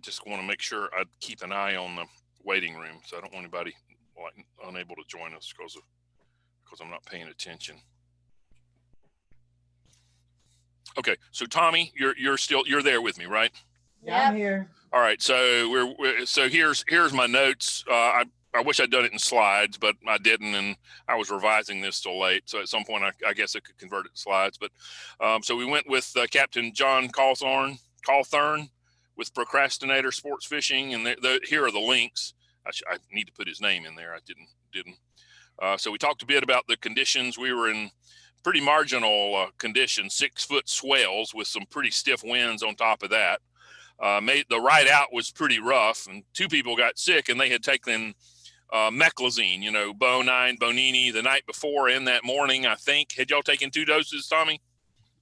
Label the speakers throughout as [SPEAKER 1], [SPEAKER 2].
[SPEAKER 1] just want to make sure I keep an eye on the waiting room, so I don't want anybody like unable to join us because I'm not paying attention. Okay, so Tommy, you're there with me, right?
[SPEAKER 2] Yeah, I'm here.
[SPEAKER 1] All right, so here's my notes. I wish I'd done it in slides, but I didn't, and I was revising this till late. So at some point, I guess I could convert it to slides. But so we went with Captain John Cawthern with Procrastinator Sportfishing, and here are the links. I need to put his name in there. I didn't. So we talked a bit about the conditions. We were in pretty marginal conditions, 6-foot swells with some pretty stiff winds on top of that. The ride out was pretty rough, and 2 people got sick, and they had taken meclizine, Bonini the night before and that morning, I think. Had y'all taken 2 doses, Tommy?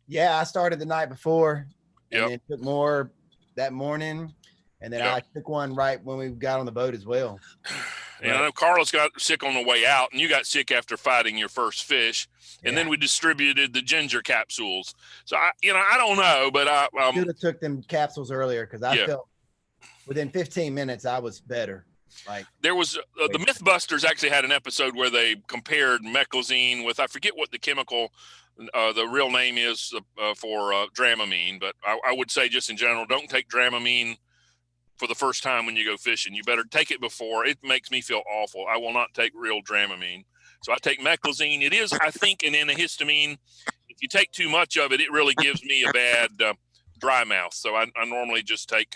[SPEAKER 2] Yeah, I started the night before, and
[SPEAKER 1] Yep.
[SPEAKER 2] then took more that morning, and then I took one right when we got on the boat as well.
[SPEAKER 1] And I know Carlos got sick on the way out, and you got sick after fighting your first fish. And then we distributed the ginger capsules. So I don't know, but I
[SPEAKER 2] should have took them capsules earlier, because I felt within 15 minutes I was better. Like
[SPEAKER 1] there was the Mythbusters actually had an episode where they compared meclizine with, I forget what the chemical, the real name is for Dramamine, but I would say just in general, don't take Dramamine for the first time when you go fishing. You better take it before. It makes me feel awful. I will not take real Dramamine. So I take meclizine. It is, I think, an antihistamine. If you take too much of it, it really gives me a bad dry mouth. So I normally just take,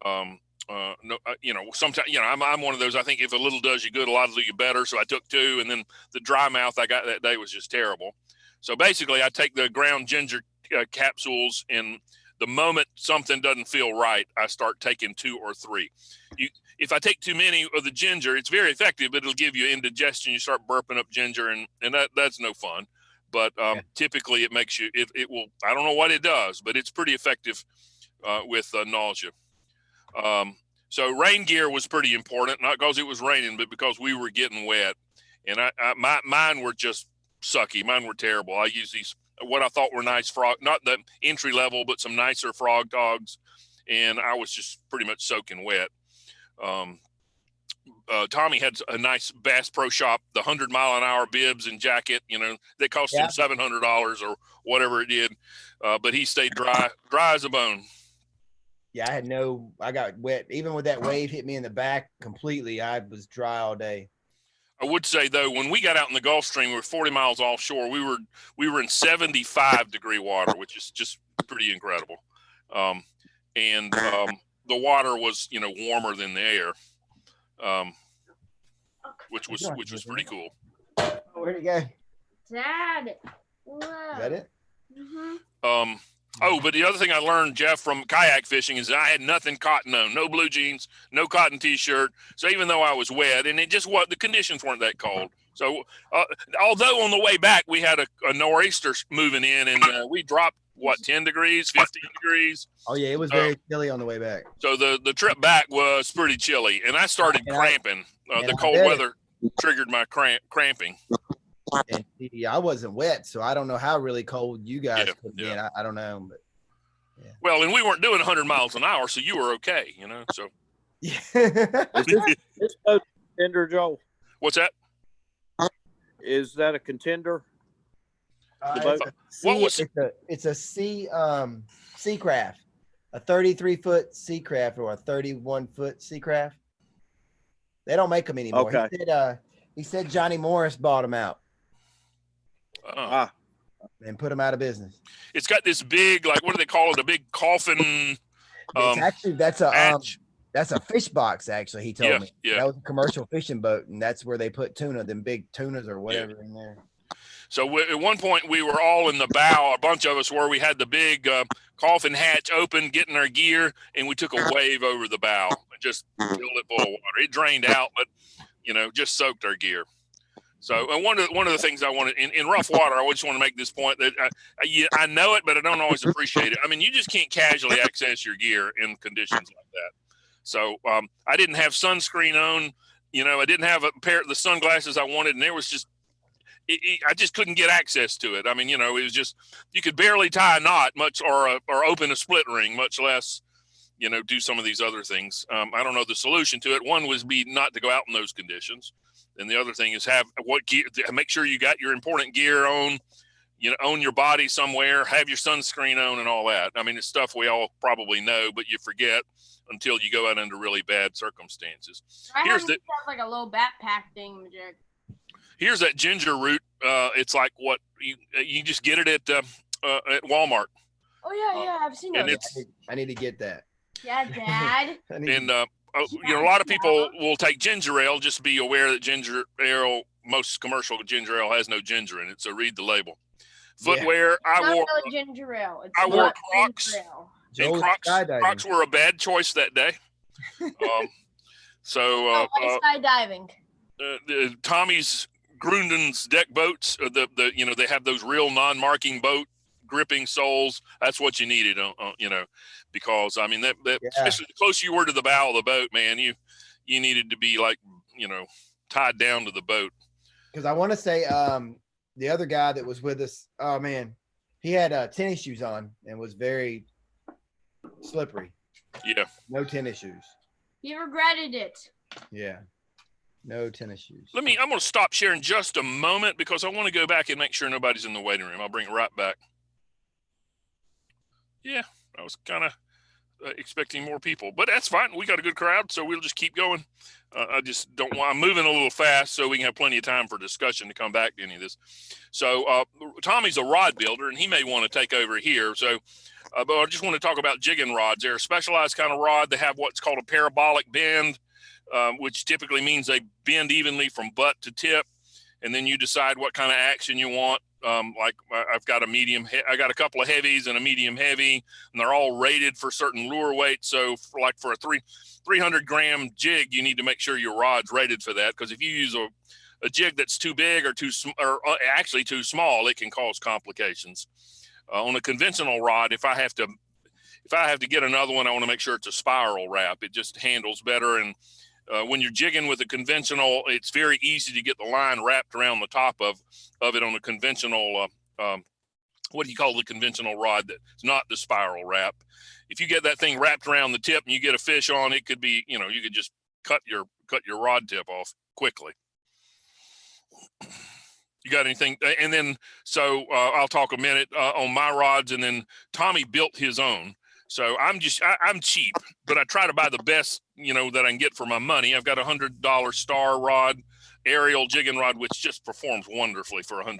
[SPEAKER 1] sometimes, I'm one of those, I think if a little does you good, a lot will do you better. So I took 2, and then the dry mouth I got that day was just terrible. So basically I take the ground ginger capsules, and the moment something doesn't feel right, I start taking 2 or 3. If I take too many of the ginger, it's very effective, but it'll give you indigestion. You start burping up ginger, and that's no fun. But typically it makes you, it will, I don't know what it does, but it's pretty effective with nausea. So rain gear was pretty important, not because it was raining, but because we were getting wet. And mine were just sucky. Mine were terrible. I used these, what I thought were nice frog, not the entry level, but some nicer frog dogs. And I was just pretty much soaking wet. Tommy had a nice Bass Pro Shop, the 100-mile-an-hour bibs and jacket, they cost him $700 or whatever it did. But he stayed dry as a bone.
[SPEAKER 2] Yeah, I got wet. Even with that wave hit me in the back completely, I was dry all day.
[SPEAKER 1] I would say though, when we got out in the Gulf Stream, we were 40 miles offshore. We were in 75-degree water, which is just pretty incredible. And the water was, warmer than the air, which was pretty cool.
[SPEAKER 2] Where'd it go?
[SPEAKER 3] Dad.
[SPEAKER 2] Is that it?
[SPEAKER 3] Mm-hmm.
[SPEAKER 1] But the other thing I learned, Jeff, from kayak fishing is that I had nothing cotton on, no blue jeans, no cotton T-shirt. So even though I was wet, and the conditions weren't that cold. So although on the way back we had a nor'easter moving in, and we dropped 10 degrees, 15 degrees.
[SPEAKER 2] Oh yeah, it was very chilly on the way back. So
[SPEAKER 1] the trip back was pretty chilly, and I started cramping. The cold weather triggered my cramping.
[SPEAKER 2] And I wasn't wet, so I don't know how really cold you guys could be. I don't know, but
[SPEAKER 1] well, and we weren't doing 100 miles an hour, so you were okay, So
[SPEAKER 4] This boat contender, Joel?
[SPEAKER 1] What's that?
[SPEAKER 4] Is that a contender?
[SPEAKER 2] It's a sea craft, a 33-foot sea craft or a 31-foot sea craft. They don't make them anymore.
[SPEAKER 4] Okay.
[SPEAKER 2] He said Johnny Morris bought them out. And put them out of business.
[SPEAKER 1] It's got this big, like, what do they call it? A big coffin.
[SPEAKER 2] That's a fish box. Actually, he told me that was a commercial fishing boat, and that's where they put tuna, them big tunas or whatever in there.
[SPEAKER 1] So at one point we were all in the bow, a bunch of us, where we had the big coffin hatch open, getting our gear, and we took a wave over the bow and just filled it full of water. It drained out, but just soaked our gear. So, and one of the things I wanted in rough water, I just want to make this point that I know it, but I don't always appreciate it. I mean, you just can't casually access your gear in conditions like that. So I didn't have sunscreen on, I didn't have a pair of the sunglasses I wanted, and there was just, I just couldn't get access to it. I mean, it was just, you could barely tie a knot, or open a split ring, much less, do some of these other things. I don't know the solution to it. One was be not to go out in those conditions. And the other thing is have what gear, make sure you got your important gear on, own your body somewhere, have your sunscreen on and all that. I mean, it's stuff we all probably know, but you forget until you go out under really bad circumstances.
[SPEAKER 3] I have like a little backpack thing.
[SPEAKER 1] Here's that ginger root. It's like what you just get it at Walmart.
[SPEAKER 3] Oh yeah, I've seen it.
[SPEAKER 2] I need to get that.
[SPEAKER 3] Yeah, Dad.
[SPEAKER 1] And a lot of people will take ginger ale. Just be aware that ginger ale, most commercial ginger ale has no ginger in it. So read the label. Footwear. I wore
[SPEAKER 3] ginger ale.
[SPEAKER 1] I wore Crocs. And Crocs were a bad choice that day.
[SPEAKER 3] Skydiving.
[SPEAKER 1] Tommy's Grunden's deck boats. They have those real non-marking boat gripping soles. That's what you needed. Because I mean that especially the closer you were to the bow of the boat, man, you needed to be like tied down to the boat.
[SPEAKER 2] Because I want to say the other guy that was with us, oh man, he had tennis shoes on and was very slippery.
[SPEAKER 1] Yeah.
[SPEAKER 2] No tennis shoes.
[SPEAKER 3] He regretted it.
[SPEAKER 2] Yeah. No tennis shoes.
[SPEAKER 1] I'm going to stop sharing just a moment because I want to go back and make sure nobody's in the waiting room. I'll bring it right back. Yeah, I was kind of expecting more people, but that's fine. We got a good crowd, so we'll just keep going. I just don't want, I'm moving a little fast so we can have plenty of time for discussion to come back to any of this. So Tommy's a rod builder and he may want to take over here. So, but I just want to talk about jigging rods. They're a specialized kind of rod. They have what's called a parabolic bend, which typically means they bend evenly from butt to tip. And then you decide what kind of action you want. Like I've got I got a couple of heavies and a medium heavy, and they're all rated for certain lure weights. So for a 300 gram jig, you need to make sure your rod's rated for that. Because if you use a jig that's too big or actually too small, it can cause complications. On a conventional rod, if I have to get another one, I want to make sure it's a spiral wrap. It just handles better. And when you're jigging with a conventional, it's very easy to get the line wrapped around the top of it on a conventional, what do you call the conventional rod that's not the spiral wrap? If you get that thing wrapped around the tip and you get a fish on, it could be, you could just cut your rod tip off quickly. You got anything? And then, so I'll talk a minute on my rods, and then Tommy built his own. So I'm cheap, but I try to buy the best, that I can get for my money. I've got $100 Star rod, aerial jigging rod, which just performs wonderfully for $100.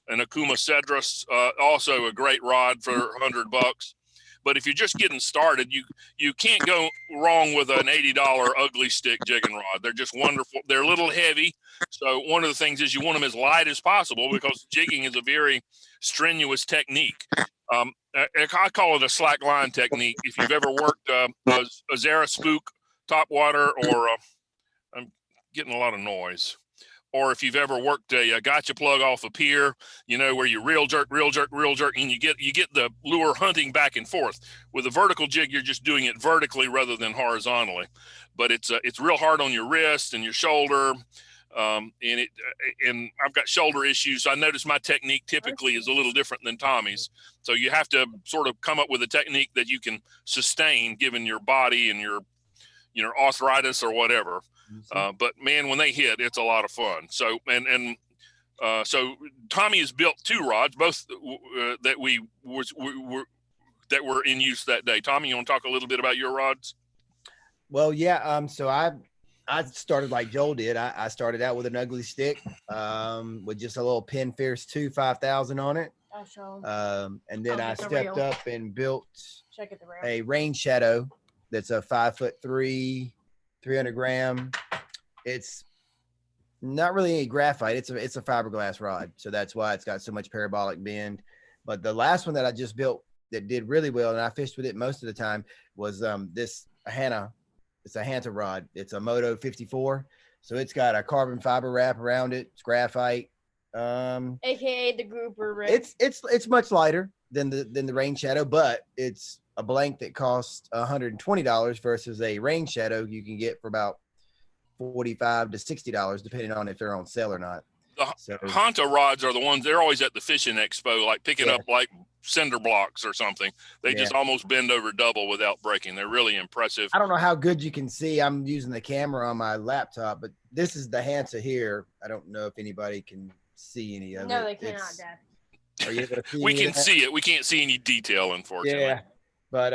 [SPEAKER 1] And a Kuma Cedrus, also a great rod for $100. But if you're just getting started, you can't go wrong with an $80 ugly stick jigging rod. They're just wonderful. They're a little heavy. So one of the things is you want them as light as possible because jigging is a very strenuous technique. I call it a slack line technique. If you've ever worked a Zara spook topwater, or I'm getting a lot of noise, or if you've ever worked a gotcha plug off a pier, where you reel jerk, and you get the lure hunting back and forth. With a vertical jig, you're just doing it vertically rather than horizontally. But it's real hard on your wrist and your shoulder. And I've got shoulder issues. So I notice my technique typically is a little different than Tommy's. So you have to sort of come up with a technique that you can sustain given your body and your, arthritis or whatever. But man, when they hit, it's a lot of fun. So, so Tommy has built two rods, both that that were in use that day. Tommy, you want to talk a little bit about your rods?
[SPEAKER 2] Well, yeah. So I started like Joel did. I started out with an ugly stick with just a little Penn Fierce 2 5000 on it. And then I stepped up and built a rain shadow that's a 5'3", 300 gram. It's not really any graphite. It's a fiberglass rod. So that's why it's got so much parabolic bend. But the last one that I just built that did really well, and I fished with it most of the time, was this Hana. It's a Hanta rod. It's a Moto 54. So it's got a carbon fiber wrap around it. It's graphite.
[SPEAKER 3] AKA the grouper, right?
[SPEAKER 2] It's much lighter than the rain shadow, but it's a blank that costs $120 versus a rain shadow you can get for about $45 to $60, depending on if they're on sale or not.
[SPEAKER 1] The Hanta rods are the ones, they're always at the fishing expo, like picking up like cinder blocks or something. They just almost bend over double without breaking. They're really impressive.
[SPEAKER 2] I don't know how good you can see. I'm using the camera on my laptop, but this is the Hansa here. I don't know if anybody can see any of it.
[SPEAKER 3] No, they cannot, Dad.
[SPEAKER 2] Are you able to see
[SPEAKER 1] We can see it. We can't see any detail, unfortunately.
[SPEAKER 2] Yeah, but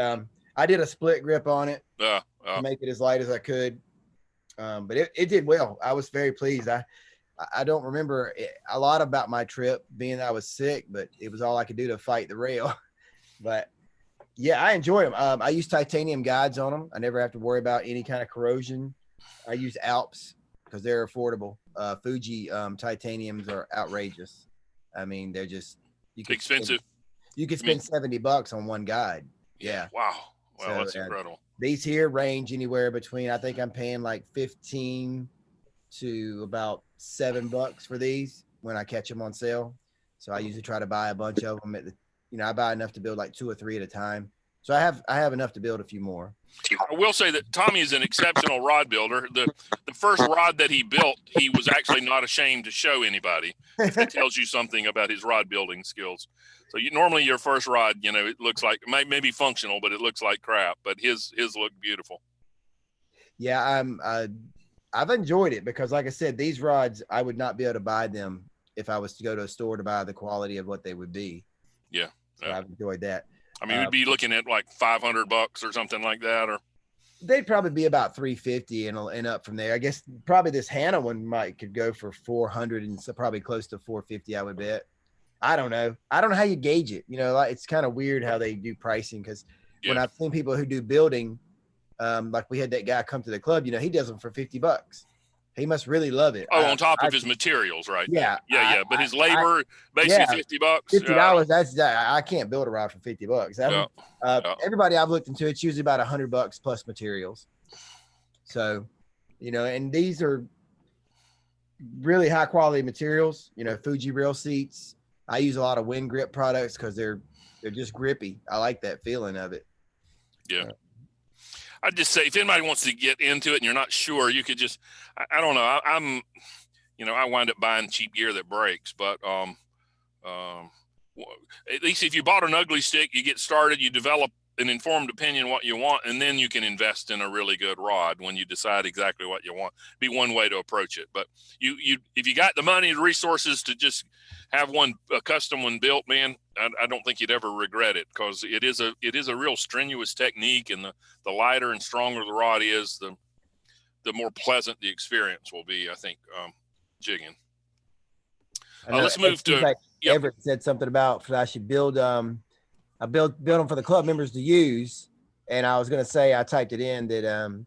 [SPEAKER 2] I did a split grip on it to make it as light as I could. But it did well. I was very pleased. I don't remember a lot about my trip, being that I was sick, but it was all I could do to fight the rail. But yeah, I enjoy them. I use titanium guides on them. I never have to worry about any kind of corrosion. I use Alps because they're affordable. Fuji titaniums are outrageous. I mean, they're just
[SPEAKER 1] expensive.
[SPEAKER 2] You could spend $70 on one guide. Yeah.
[SPEAKER 1] Wow. Wow, that's incredible.
[SPEAKER 2] These here range anywhere between, I think I'm paying like 15 to about $7 for these when I catch them on sale. So I usually try to buy a bunch of them I buy enough to build like 2 or 3 at a time. So I have enough to build a few more.
[SPEAKER 1] I will say that Tommy is an exceptional rod builder. The first rod that he built, he was actually not ashamed to show anybody. If that tells you something about his rod building skills. So normally your first rod, it looks like maybe functional, but it looks like crap. But his look beautiful.
[SPEAKER 2] Yeah, I've enjoyed it because, like I said, these rods, I would not be able to buy them if I was to go to a store to buy the quality of what they would be.
[SPEAKER 1] Yeah.
[SPEAKER 2] So I've enjoyed that.
[SPEAKER 1] I mean, we'd be looking at like $500 or something like that, or
[SPEAKER 2] they'd probably be about $350 and up from there. I guess probably this Hannah one could go for $400 and so probably close to $450. I would bet. I don't know how you gauge it. It's kind of weird how they do pricing because when I've seen people who do building, like we had that guy come to the club, he does them for $50. He must really love it.
[SPEAKER 1] Oh, on top of his materials, right?
[SPEAKER 2] Yeah.
[SPEAKER 1] Yeah. But his labor, basically $50.
[SPEAKER 2] $50. That's I can't build a rod for $50. Everybody I've looked into, it's usually about $100 plus materials. So, and these are really high quality materials. Fuji reel seats. I use a lot of wind grip products because they're just grippy. I like that feeling of it.
[SPEAKER 1] Yeah. I'd just say if anybody wants to get into it and you're not sure, you could just, I don't know. I wind up buying cheap gear that breaks, but at least if you bought an ugly stick, you get started, you develop an informed opinion what you want, and then you can invest in a really good rod when you decide exactly what you want. Be one way to approach it. But if you got the money, the resources to just have a custom one built, man, I don't think you'd ever regret it because it is a real strenuous technique, and the lighter and stronger the rod is, the more pleasant the experience will be, I think, jigging. Let's move to
[SPEAKER 2] Everett said something about I should build I built them for the club members to use, and I was going to say I typed it in that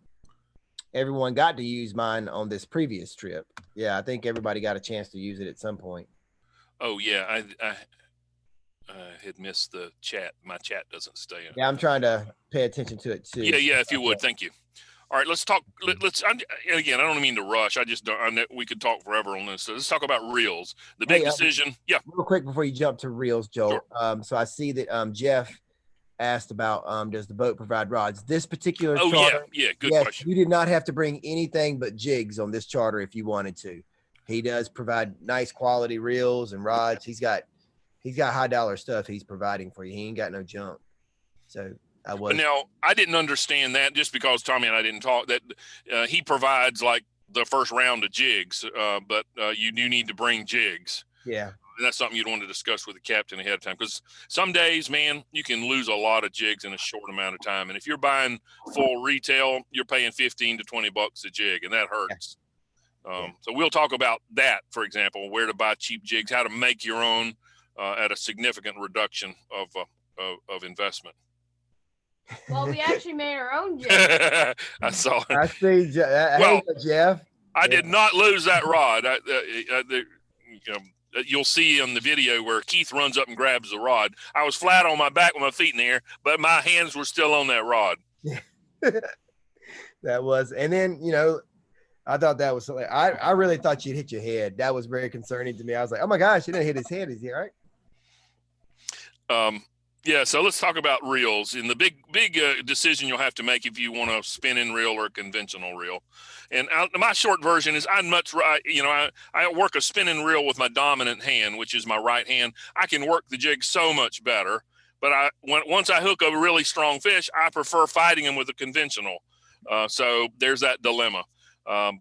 [SPEAKER 2] everyone got to use mine on this previous trip. Yeah, I think everybody got a chance to use it at some point.
[SPEAKER 1] Oh yeah, I had missed the chat. My chat doesn't stay in.
[SPEAKER 2] Yeah, I'm trying to pay attention to it too.
[SPEAKER 1] Yeah, if you would, thank you. All right, let's talk. Again, I don't mean to rush. I know we could talk forever on this. So let's talk about reels. The big decision. Yeah.
[SPEAKER 2] Real quick before you jump to reels, Joel.
[SPEAKER 1] Sure.
[SPEAKER 2] So I see that Jeff asked about does the boat provide rods? This particular
[SPEAKER 1] charter.
[SPEAKER 2] Charter,
[SPEAKER 1] yeah, good question.
[SPEAKER 2] You did not have to bring anything but jigs on this charter if you wanted to. He does provide nice quality reels and rods. He's got high dollar stuff he's providing for you. He ain't got no junk. So now
[SPEAKER 1] I didn't understand that just because Tommy and I didn't talk that he provides like the first round of jigs, but you do need to bring jigs.
[SPEAKER 2] Yeah.
[SPEAKER 1] And that's something you'd want to discuss with the captain ahead of time, because some days, man, you can lose a lot of jigs in a short amount of time. And if you're buying full retail, you're paying $15 to $20 a jig, and that hurts. So we'll talk about that, for example, where to buy cheap jigs, how to make your own at a significant reduction of investment.
[SPEAKER 3] Well, we actually made our own jig.
[SPEAKER 1] I saw it.
[SPEAKER 2] I see, Jeff.
[SPEAKER 1] I did not lose that rod. You'll see in the video where Keith runs up and grabs the rod. I was flat on my back with my feet in the air, but my hands were still on that rod.
[SPEAKER 2] That was, and then, I thought that was, I really thought you'd hit your head. That was very concerning to me. I was like, oh my gosh, he didn't hit his head. Is he all right?
[SPEAKER 1] Yeah, so let's talk about reels and the big decision you'll have to make if you want a spinning reel or a conventional reel. And my short version is I work a spinning reel with my dominant hand, which is my right hand. I can work the jig so much better. But once I hook a really strong fish, I prefer fighting them with a conventional. So there's that dilemma. I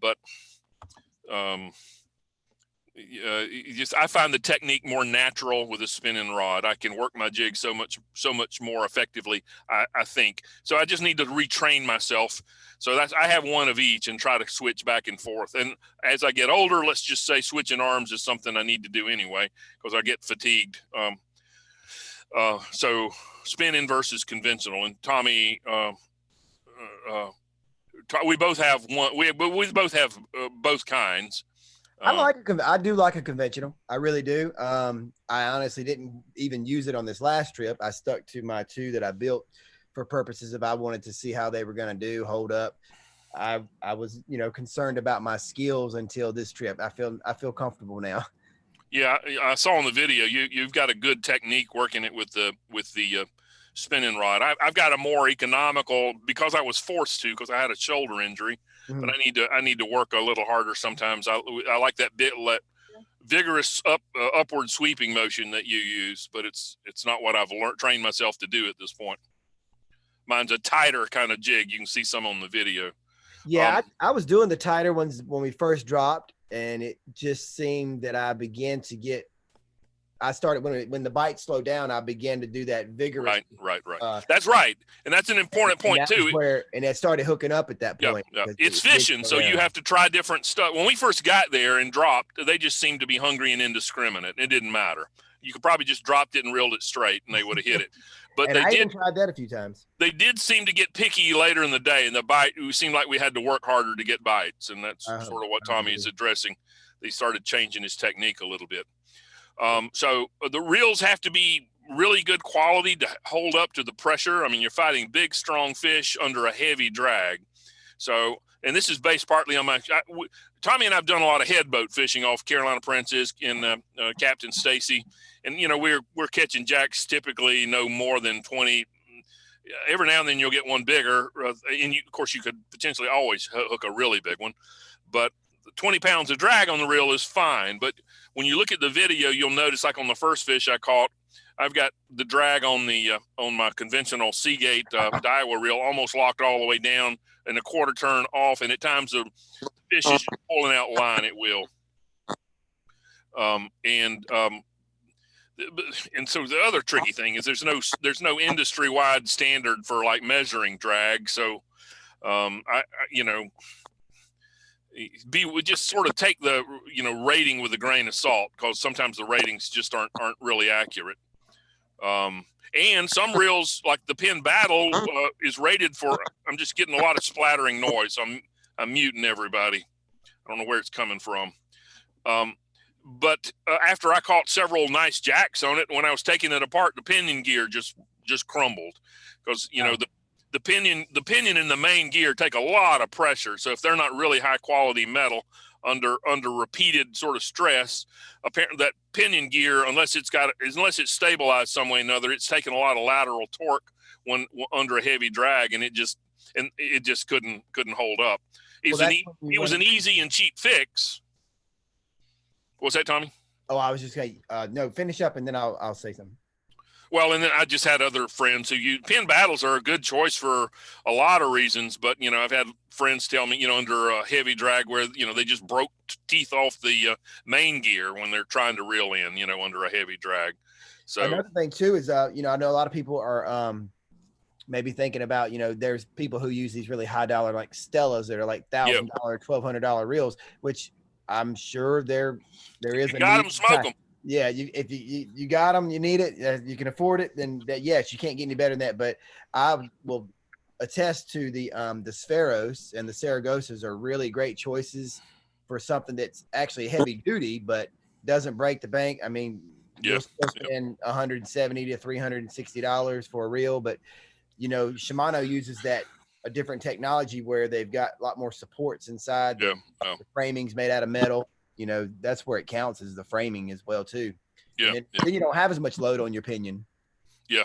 [SPEAKER 1] find the technique more natural with a spinning rod. I can work my jig so much more effectively, I think. So I just need to retrain myself. So I have one of each and try to switch back and forth. And as I get older, let's just say switching arms is something I need to do anyway, because I get fatigued. So spinning versus conventional. And Tommy, we both have one. We both have both kinds.
[SPEAKER 2] I do like a conventional. I really do. I honestly didn't even use it on this last trip. I stuck to my 2 that I built for purposes of I wanted to see how they were going to hold up. I was, concerned about my skills until this trip. I feel comfortable now.
[SPEAKER 1] Yeah, I saw in the video you've got a good technique working it with the spinning rod. I've got a more economical, because I was forced to, because I had a shoulder injury. Mm-hmm. But I need to work a little harder sometimes. I like that vigorous upward sweeping motion that you use, but it's not what I've trained myself to do at this point. Mine's a tighter kind of jig. You can see some on the video.
[SPEAKER 2] Yeah, I was doing the tighter ones when we first dropped, and it just seemed that I started when the bite slowed down. I began to do that vigorous.
[SPEAKER 1] Right. That's right, and that's an important point too.
[SPEAKER 2] And it started hooking up at that point.
[SPEAKER 1] Yeah. It's fishing, so you have to try different stuff. When we first got there and dropped, they just seemed to be hungry and indiscriminate. It didn't matter. You could probably just dropped it and reeled it straight, and they would have hit it. But
[SPEAKER 2] I even tried that a few times.
[SPEAKER 1] They did seem to get picky later in the day, and the bite. It seemed like we had to work harder to get bites, and that's sort of what Tommy is addressing. They started changing his technique a little bit. So the reels have to be really good quality to hold up to the pressure. I mean, you're fighting big, strong fish under a heavy drag. So, and this is based partly on Tommy and I've done a lot of headboat fishing off Carolina Princess in Captain Stacy. And, we're catching jacks typically no more than 20. Every now and then you'll get one bigger. And of course you could potentially always hook a really big one, but 20 pounds of drag on the reel is fine. But when you look at the video, you'll notice, like on the first fish I caught, I've got the drag on my conventional Seagate Daiwa reel almost locked all the way down and a quarter turn off. And at times the fish is pulling out line at will. And so the other tricky thing is there's no industry-wide standard for like measuring drag. So, we just sort of take the rating with a grain of salt, because sometimes the ratings just aren't really accurate. And some reels, like the Pin Battle, is rated for. I'm just getting a lot of splattering noise. I'm muting everybody. I don't know where it's coming from. But after I caught several nice jacks on it, when I was taking it apart, the pinion gear just crumbled, because the pinion and the main gear take a lot of pressure. So if they're not really high quality metal under repeated sort of stress, apparently that pinion gear, unless it's stabilized some way or another, it's taking a lot of lateral torque when under a heavy drag, and it just couldn't hold up. It was an easy and cheap fix. What's that, Tommy?
[SPEAKER 2] Oh, I was just going to no, finish up and then I'll say something.
[SPEAKER 1] Well, and then I just had other friends who Pin Battles are a good choice for a lot of reasons, but I've had friends tell me under a heavy drag where they just broke teeth off the main gear when they're trying to reel in under a heavy drag. So
[SPEAKER 2] another thing too is I know a lot of people are maybe thinking about there's people who use these really high dollar like Stellas that are like $1,000, $1,200 reels, which I'm sure there is.
[SPEAKER 1] You got them, smoke them.
[SPEAKER 2] Yeah, if you got them, you need it, you can afford it, then yes, you can't get any better than that. But I will attest to the Spheros and the Saragosas are really great choices for something that's actually heavy duty, but doesn't break the bank. I mean, you'll still spend $170 to $360 for a reel, but Shimano uses a different technology where they've got a lot more supports inside. The framing's made out of metal. That's where it counts, is the framing as well too. Then you don't have as much load on your pinion. Yeah.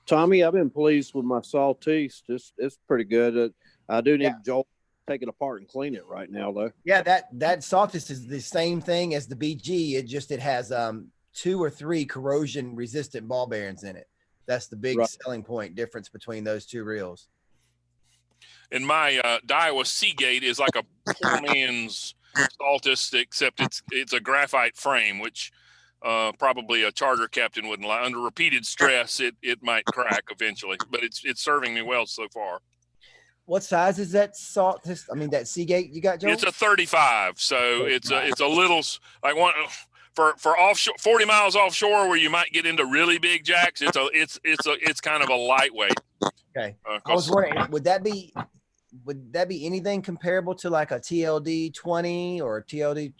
[SPEAKER 4] Tommy, I've been pleased with my Saltiste. It's pretty good. I do need Joel to take it apart and clean it right now though.
[SPEAKER 2] Yeah, that Saltiste is the same thing as the BG. It has 2 or 3 corrosion resistant ball bearings in it. That's the big
[SPEAKER 4] Right.
[SPEAKER 2] selling point difference between those 2 reels.
[SPEAKER 1] And my Daiwa Seagate is like a poor man's Saltus, except it's a graphite frame, which probably a charter captain wouldn't like. Under repeated stress, it might crack eventually, but it's serving me well so far.
[SPEAKER 2] What size is that that Seagate you got, Joel?
[SPEAKER 1] It's a 35, so it's a little like one for offshore 40 miles offshore where you might get into really big jacks. It's kind of a lightweight.
[SPEAKER 2] Okay. I was wondering, would that be anything comparable to like a TLD 20 or TLD,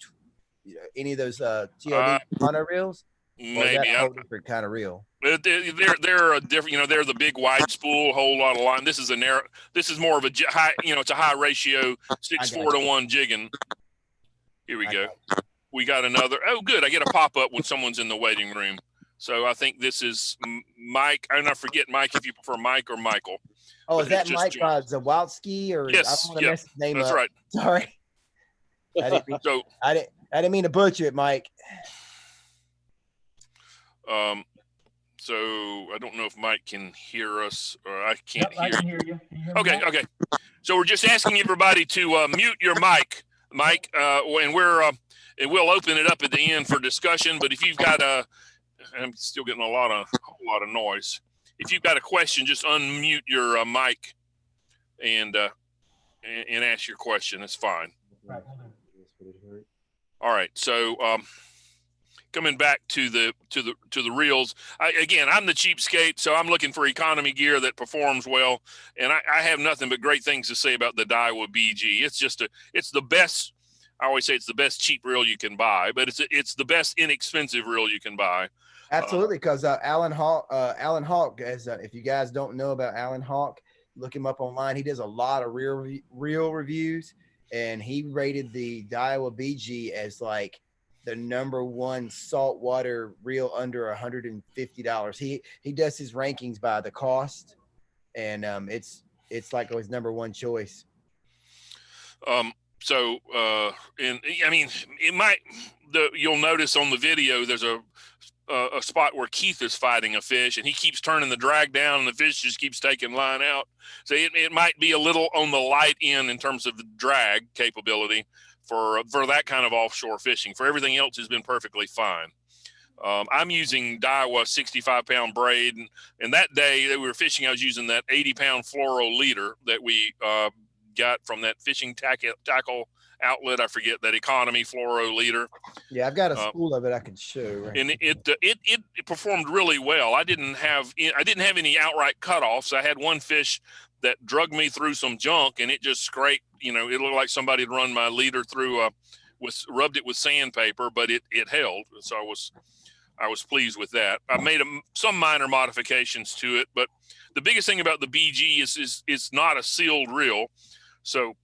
[SPEAKER 2] any of those TLD mono reels?
[SPEAKER 1] Maybe
[SPEAKER 2] a whole different kind of reel.
[SPEAKER 1] They're a different, they're the big wide spool, whole lot of line. This is a narrow. This is more of a high, it's a high ratio 6-4 to 1 jigging. Here we go. We got another. Oh, good. I get a pop up when someone's in the waiting room. So I think this is Mike. I'm not forget Mike if you prefer Mike or Michael.
[SPEAKER 2] Oh, is that Mike Zawalski or?
[SPEAKER 1] Yes.
[SPEAKER 2] I don't want to mess his name
[SPEAKER 1] that's
[SPEAKER 2] up.
[SPEAKER 1] right.
[SPEAKER 2] Sorry. I didn't mean to butcher it, Mike.
[SPEAKER 1] So I don't know if Mike can hear us or I can't hear.
[SPEAKER 5] I can hear you.
[SPEAKER 1] Okay. So we're just asking everybody to mute your mic, Mike, and we'll open it up at the end for discussion. But if you've got I'm still getting a whole lot of noise. If you've got a question, just unmute your mic and ask your question. It's fine.
[SPEAKER 5] Right.
[SPEAKER 1] All right. So coming back to the reels, I'm the cheapskate, so I'm looking for economy gear that performs well, and I have nothing but great things to say about the Daiwa BG. It's the best. I always say it's the best cheap reel you can buy, but it's the best inexpensive reel you can buy.
[SPEAKER 2] Absolutely, because Alan Hawk, as if you guys don't know about Alan Hawk, look him up online. He does a lot of reel reviews, and he rated the Daiwa BG as like the #1 saltwater reel under $150. He does his rankings by the cost, and it's like his #1 choice.
[SPEAKER 1] So and I mean, you'll notice on the video there's a spot where Keith is fighting a fish, and he keeps turning the drag down, and the fish just keeps taking line out. So it might be a little on the light end in terms of the drag capability for that kind of offshore fishing. For everything else, has been perfectly fine. I'm using Daiwa 65-pound braid, and that day that we were fishing, I was using that 80-pound fluoro leader that we got from that fishing tackle outlet. I forget that economy fluoro leader.
[SPEAKER 2] Yeah, I've got a spool of it I can show. Right,
[SPEAKER 1] and it performed really well. I didn't have any outright cutoffs. I had one fish that drugged me through some junk, and it just scraped. It looked like somebody had run my leader through rubbed it with sandpaper, but it held. So I was pleased with that. I made some minor modifications to it, but the biggest thing about the BG is it's not a sealed reel, so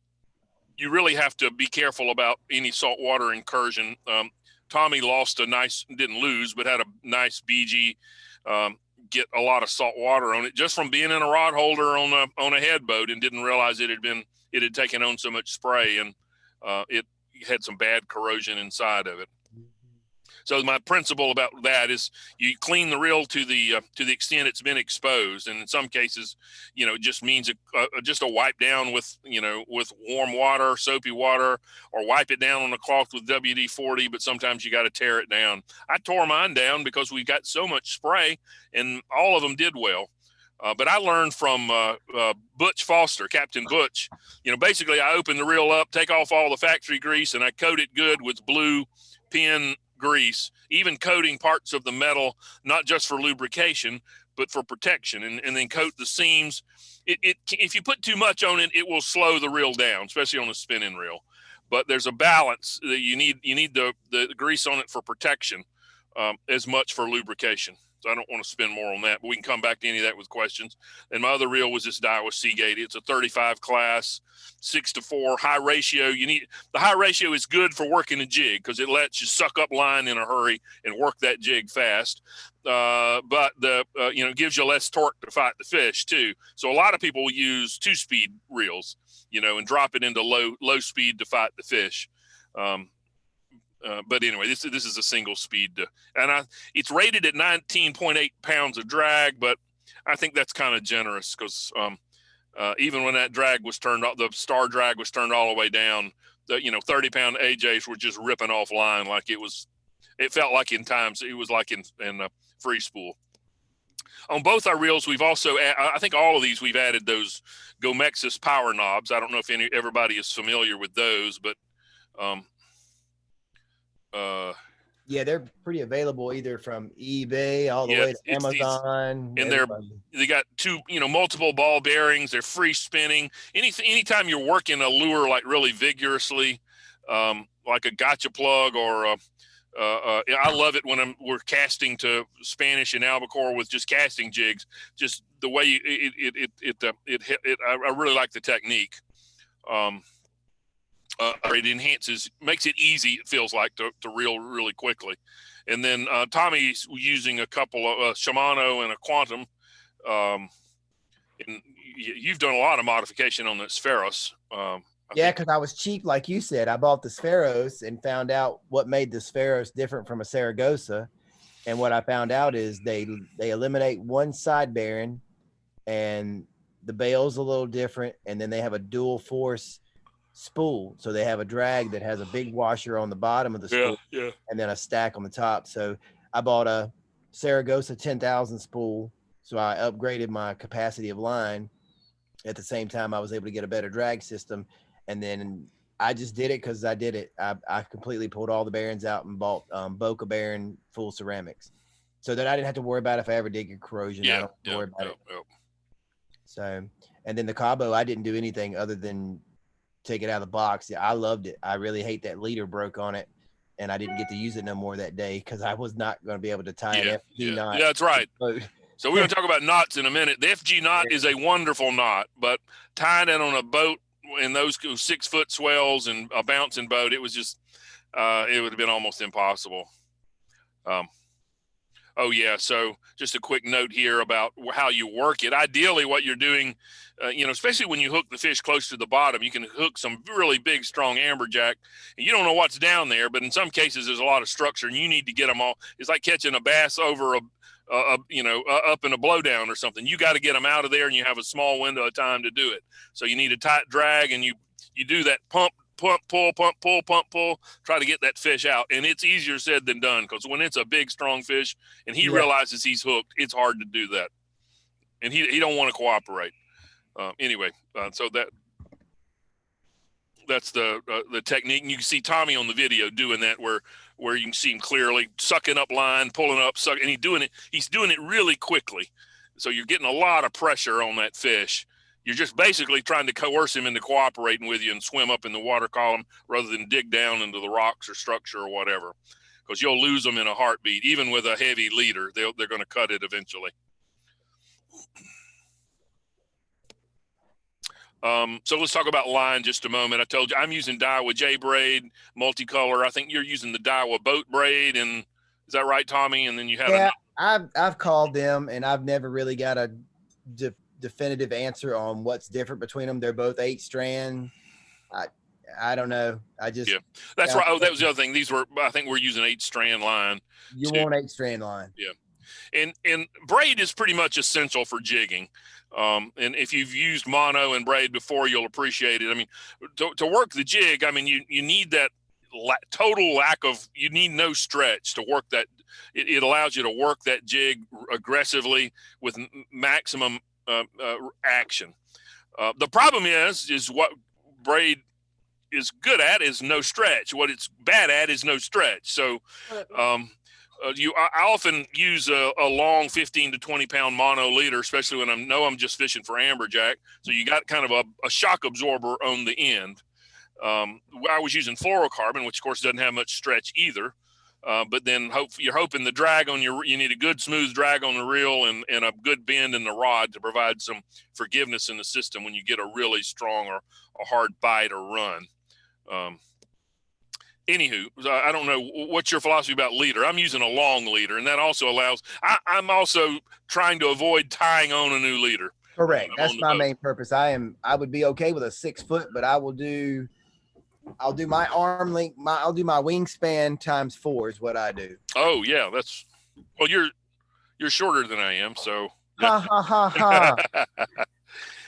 [SPEAKER 1] you really have to be careful about any saltwater incursion. Tommy didn't lose, but had a nice BG get a lot of salt water on it just from being in a rod holder on a head boat, and didn't realize it had taken on so much spray, and it had some bad corrosion inside of it. So my principle about that is you clean the reel to the extent it's been exposed, and in some cases, it just means just a wipe down with warm water, soapy water, or wipe it down on a cloth with WD-40. But sometimes you got to tear it down. I tore mine down because we got so much spray, and all of them did well. But I learned from Butch Foster, Captain Butch. Basically, I open the reel up, take off all the factory grease, and I coat it good with blue pin grease, even coating parts of the metal, not just for lubrication, but for protection, and then coat the seams. If you put too much on it, it will slow the reel down, especially on a spinning reel. But there's a balance that you need the grease on it for protection as much for lubrication. So I don't want to spend more on that, but we can come back to any of that with questions. And my other reel was this Daiwa Seagate. It's a 35 class, 6-4 high ratio. The high ratio is good for working a jig because it lets you suck up line in a hurry and work that jig fast. But gives you less torque to fight the fish too. So a lot of people use 2-speed reels, and drop it into low speed to fight the fish. But anyway, this is a single speed, and it's rated at 19.8 pounds of drag, but I think that's kind of generous because even when that drag was turned off, the star drag was turned all the way down. The 30-pound AJs were just ripping off line like it was. It felt like in times it was like in free spool. On both our reels, we've also, I think all of these, we've added those Gomexus power knobs. I don't know if everybody is familiar with those, but
[SPEAKER 2] yeah, they're pretty available either from eBay all the way to Amazon.
[SPEAKER 1] And they got two, multiple ball bearings. They're free spinning. Anytime you're working a lure like really vigorously, like a gotcha plug or I love it when we're casting to Spanish and albacore with just casting jigs. Just the way I really like the technique. It enhances, makes it easy. It feels like to reel really quickly. And then Tommy's using a couple of Shimano and a Quantum. And you've done a lot of modification on the Spheros.
[SPEAKER 2] Yeah, because I was cheap, like you said. I bought the Spheros and found out what made the Spheros different from a Saragossa. And what I found out is they eliminate one side bearing, and the bail's a little different. And then they have a dual force spool, so they have a drag that has a big washer on the bottom of the spool, and then a stack on the top. So I bought a Saragossa 10,000 spool, so I upgraded my capacity of line. At the same time, I was able to get a better drag system. And then I just did it because I did it. I completely pulled all the bearings out and bought Boca bearing full ceramics, so that I didn't have to worry about if I ever did get corrosion. I don't have to worry about it. So, and then the Cabo, I didn't do anything other than take it out of the box. Yeah, I loved it. I really hate that leader broke on it, and I didn't get to use it no more that day because I was not going to be able to tie an FG knot.
[SPEAKER 1] Yeah, that's right. So we're going to talk about knots in a minute. The FG knot is a wonderful knot, but tying it on a boat in those 6-foot swells and a bouncing boat, it was just, it would have been almost impossible. So just a quick note here about how you work it. Ideally, what you're doing, especially when you hook the fish close to the bottom, you can hook some really big, strong amberjack. And you don't know what's down there, but in some cases, there's a lot of structure, and you need to get them all. It's like catching a bass over up in a blowdown or something. You got to get them out of there, and you have a small window of time to do it. So you need a tight drag, and you do that pump, pull, try to get that fish out. And it's easier said than done, because when it's a big, strong fish and he realizes he's hooked, it's hard to do that. And he don't want to cooperate. So that's the technique. And you can see Tommy on the video doing that, where you can see him clearly sucking up line, pulling up, and he's doing it really quickly. So you're getting a lot of pressure on that fish. You're just basically trying to coerce him into cooperating with you and swim up in the water column rather than dig down into the rocks or structure or whatever, because you'll lose them in a heartbeat. Even with a heavy leader, they're going to cut it eventually. So let's talk about line just a moment. I told you I'm using Daiwa J braid multicolor. I think you're using the Daiwa boat braid, and is that right, Tommy? And then you had
[SPEAKER 2] I've called them, and I've never really got a definitive answer on what's different between them. They're both 8-strand. I don't know.
[SPEAKER 1] That's right. Oh, that was the other thing. I think we're using 8-strand line.
[SPEAKER 2] You want 8-strand line.
[SPEAKER 1] Yeah. And braid is pretty much essential for jigging. And if you've used mono and braid before, you'll appreciate it. I mean, to work the jig, I mean, you need that total lack of, you need no stretch to work that. It allows you to work that jig aggressively with maximum action. The problem is what braid is good at is no stretch. What it's bad at is no stretch. So I often use a long 15 to 20 pound mono leader, especially when I'm just fishing for amberjack. So you got kind of a shock absorber on the end. I was using fluorocarbon, which of course doesn't have much stretch either. But then you're hoping the drag on you need a good smooth drag on the reel and a good bend in the rod to provide some forgiveness in the system when you get a really strong or a hard bite or run. Anywho, I don't know what's your philosophy about leader. I'm using a long leader, and that also allows, I'm also trying to avoid tying on a new leader.
[SPEAKER 2] Correct. That's my main purpose. I would be okay with a 6 foot, but I will do I'll do my arm length. I'll do my wingspan times 4 is what I do.
[SPEAKER 1] Oh yeah, well, you're shorter than I am, so.
[SPEAKER 2] Ha ha ha ha.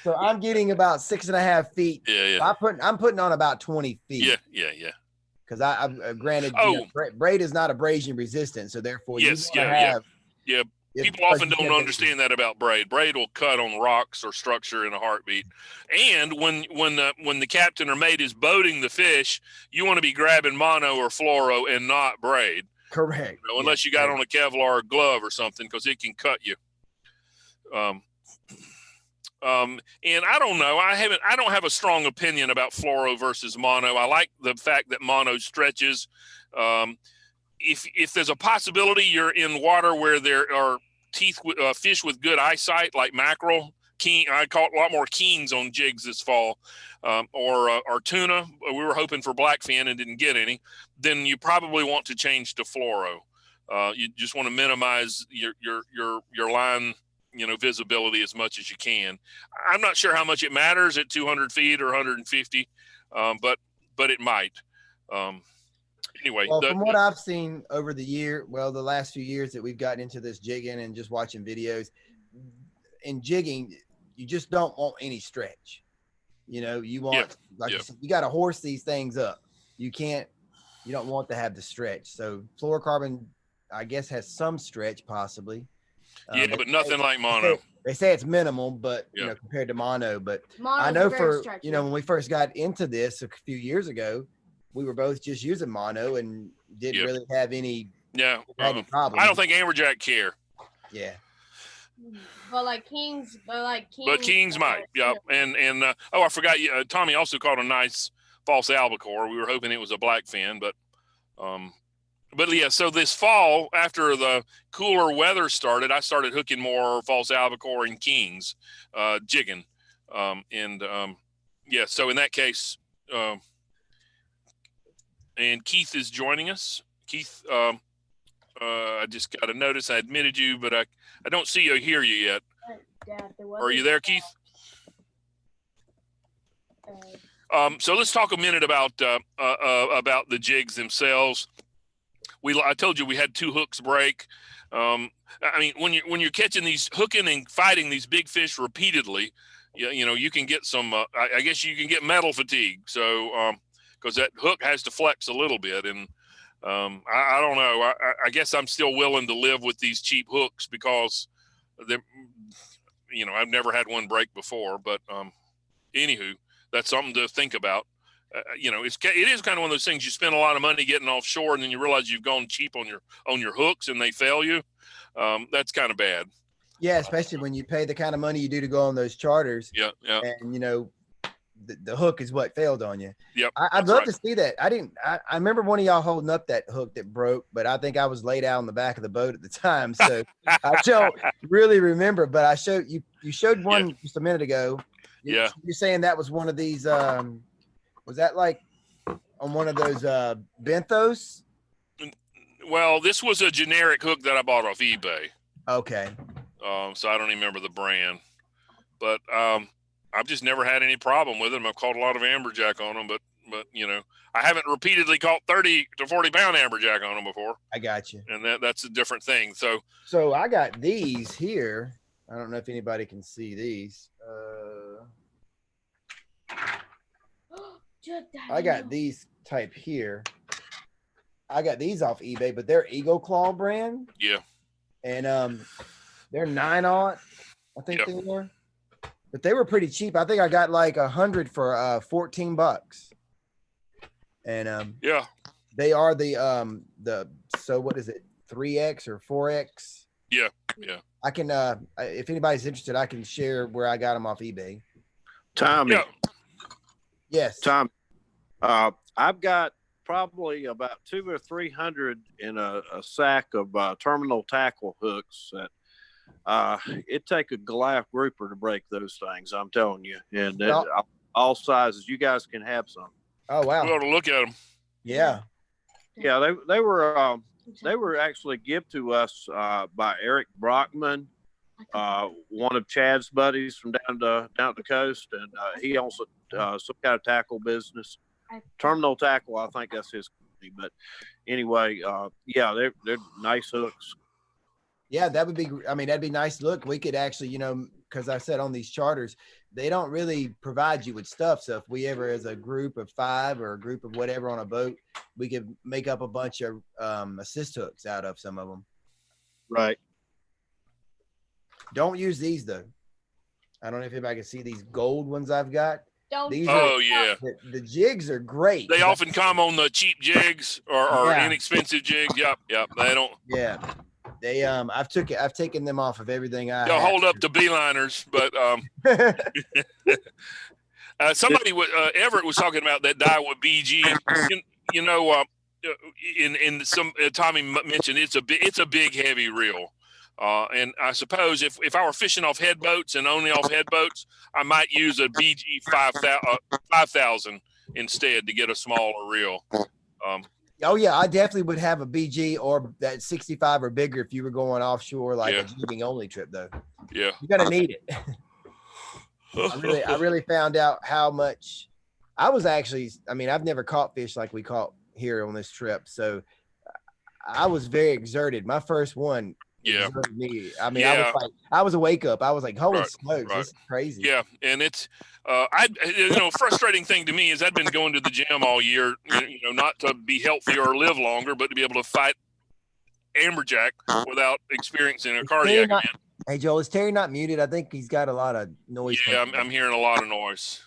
[SPEAKER 2] So I'm getting about 6.5 feet.
[SPEAKER 1] Yeah.
[SPEAKER 2] I'm putting on about 20 feet.
[SPEAKER 1] Yeah.
[SPEAKER 2] Because I granted, braid is not abrasion resistant, so therefore
[SPEAKER 1] Yes,
[SPEAKER 2] yeah.
[SPEAKER 1] People often don't understand that about braid. Braid will cut on rocks or structure in a heartbeat. And when the captain or mate is boating the fish, you want to be grabbing mono or fluoro and not braid.
[SPEAKER 2] Correct.
[SPEAKER 1] Unless you got on a Kevlar glove or something, because it can cut you. And I don't know. I don't have a strong opinion about fluoro versus mono. I like the fact that mono stretches. If there's a possibility you're in water where there are fish with good eyesight, like mackerel, I caught a lot more keens on jigs this fall, or tuna. We were hoping for blackfin and didn't get any. Then you probably want to change to fluoro. You just want to minimize your line, visibility as much as you can. I'm not sure how much it matters at 200 feet or 150, but it might. Anyway,
[SPEAKER 2] well, from what I've seen over the last few years that we've gotten into this jigging and just watching videos, in jigging, you just don't want any stretch. You want, you said, you got to horse these things up. You don't want to have the stretch. So fluorocarbon, I guess, has some stretch possibly.
[SPEAKER 1] But nothing like mono.
[SPEAKER 2] They say it's minimal, but compared to mono. But
[SPEAKER 3] Mono's
[SPEAKER 2] I know
[SPEAKER 3] stretchy.
[SPEAKER 2] when we first got into this a few years ago, we were both just using mono and didn't really have any problems.
[SPEAKER 1] I don't think amberjack care.
[SPEAKER 2] Yeah.
[SPEAKER 3] But kings
[SPEAKER 1] might. Yeah. And I forgot. Tommy also caught a nice false albacore. We were hoping it was a blackfin, but yeah. So this fall, after the cooler weather started, I started hooking more false albacore and kings, jigging, So in that case, and Keith is joining us. Keith, I just got a notice. I admitted you, but I don't see you or hear you yet. Are you there, Keith? So let's talk a minute about the jigs themselves. I told you we had 2 hooks break. I mean, when you're catching these, hooking and fighting these big fish repeatedly, you can get some. I guess you can get metal fatigue. So because that hook has to flex a little bit, and I don't know. I guess I'm still willing to live with these cheap hooks because they're, I've never had one break before. But anywho, that's something to think about. It is kind of one of those things. You spend a lot of money getting offshore, and then you realize you've gone cheap on your hooks, and they fail you. That's kind of bad.
[SPEAKER 2] Yeah, especially when you pay the kind of money you do to go on those charters.
[SPEAKER 1] Yeah.
[SPEAKER 2] And the hook is what failed on you.
[SPEAKER 1] Yep.
[SPEAKER 2] I'd love to see that. I remember one of y'all holding up that hook that broke, but I think I was laid out on the back of the boat at the time, so I don't really remember. But I showed you. You showed one just a minute ago. You're saying that was one of these. Was that like on one of those benthos?
[SPEAKER 1] Well, this was a generic hook that I bought off eBay.
[SPEAKER 2] Okay.
[SPEAKER 1] So I don't even remember the brand, but I've just never had any problem with them. I've caught a lot of amberjack on them, but I haven't repeatedly caught 30 to 40 pound amberjack on them before.
[SPEAKER 2] I got you.
[SPEAKER 1] And that's a different thing.
[SPEAKER 2] So I got these here. I don't know if anybody can see these. I got these type here. I got these off eBay, but they're Eagle Claw brand.
[SPEAKER 1] Yeah.
[SPEAKER 2] And they're 9/0, I think they were. But they were pretty cheap. I think I got like 100 for $14. And they are the so what is it, 3X or 4X?
[SPEAKER 1] Yeah.
[SPEAKER 2] I can if anybody's interested, I can share where I got them off eBay.
[SPEAKER 4] Tommy.
[SPEAKER 1] Yeah.
[SPEAKER 2] Yes.
[SPEAKER 4] Tom, I've got probably about 200 or 300 in a sack of terminal tackle hooks that it take a Goliath grouper to break those things. I'm telling you, and all sizes. You guys can have some.
[SPEAKER 2] Oh wow!
[SPEAKER 1] We ought to look at them.
[SPEAKER 2] Yeah.
[SPEAKER 4] Yeah, they were actually given to us by Eric Brockman, one of Chad's buddies from down the coast, and he also some kind of tackle business. terminal tackle. I think that's his company. But anyway, yeah, they're nice hooks.
[SPEAKER 2] Yeah, that would be, I mean, that'd be nice. Look, we could actually, you know, because I said on these charters, they don't really provide you with stuff. So if we ever, as a group of 5 or a group of whatever on a boat, we could make up a bunch of assist hooks out of some of them.
[SPEAKER 4] Right.
[SPEAKER 2] Don't use these though. I don't know if anybody can see these gold ones I've got. These
[SPEAKER 1] yeah.
[SPEAKER 2] The jigs are great.
[SPEAKER 1] They often come on the cheap jigs or inexpensive jigs. Yep. They don't.
[SPEAKER 2] Yeah. They I've taken them off of everything I
[SPEAKER 1] They'll hold up to beeliners, but somebody Everett was talking about that dye with BG. You know, in some Tommy mentioned it's a big heavy reel. And I suppose if I were fishing off head boats and only off head boats, I might use a BG 5000 instead to get a smaller reel.
[SPEAKER 2] Oh yeah, I definitely would have a BG or that 65 or bigger if you were going offshore like a jigging only trip though.
[SPEAKER 1] Yeah,
[SPEAKER 2] you're gonna need it. I really found out how much I was actually. I mean, I've never caught fish like we caught here on this trip, so I was very exerted. My first one.
[SPEAKER 1] Yeah.
[SPEAKER 2] Me. I mean, I was a wake up. I was like, holy smokes, this is crazy.
[SPEAKER 1] Yeah. And it's, frustrating thing to me is I'd been going to the gym all year, you know, not to be healthy or live longer, but to be able to fight amberjack without experiencing a cardiac event.
[SPEAKER 2] Hey, Joel, is Terry not muted? I think he's got a lot of noise.
[SPEAKER 1] Yeah, I'm hearing a lot of noise.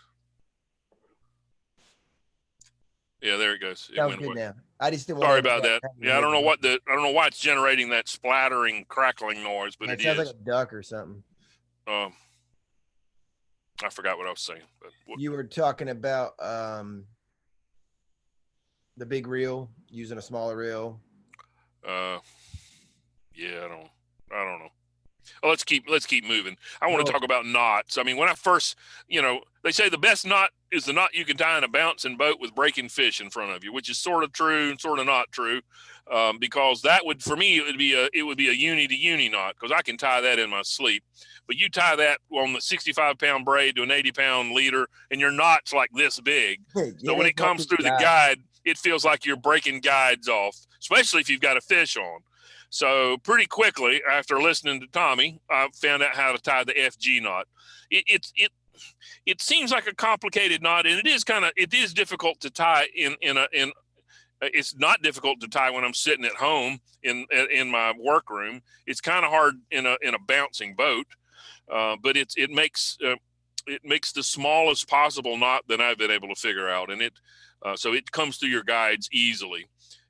[SPEAKER 1] Yeah, there it goes.
[SPEAKER 2] Sounds good now. I just didn't.
[SPEAKER 1] Sorry about that. Yeah, I don't know why it's generating that splattering, crackling noise, but it
[SPEAKER 2] sounds like a duck or something.
[SPEAKER 1] I forgot what I was saying. But
[SPEAKER 2] you were talking about the big reel, using a smaller reel.
[SPEAKER 1] Yeah, I don't know. Oh, let's keep moving. I want to talk about knots. I mean, when I first, they say the best knot is the knot you can tie in a bouncing boat with breaking fish in front of you, which is sort of true and sort of not true, because that would, for me, it would be a uni to uni knot because I can tie that in my sleep. But you tie that on the 65-pound braid to an 80-pound leader, and your knot's like this big. So when it comes through the guide, it feels like you're breaking guides off, especially if you've got a fish on. So pretty quickly after listening to Tommy, I found out how to tie the FG knot. It seems like a complicated knot, and it is difficult to tie it's not difficult to tie when I'm sitting at home in my workroom. It's kind of hard in a bouncing boat, but it makes the smallest possible knot that I've been able to figure out, and so it comes through your guides easily.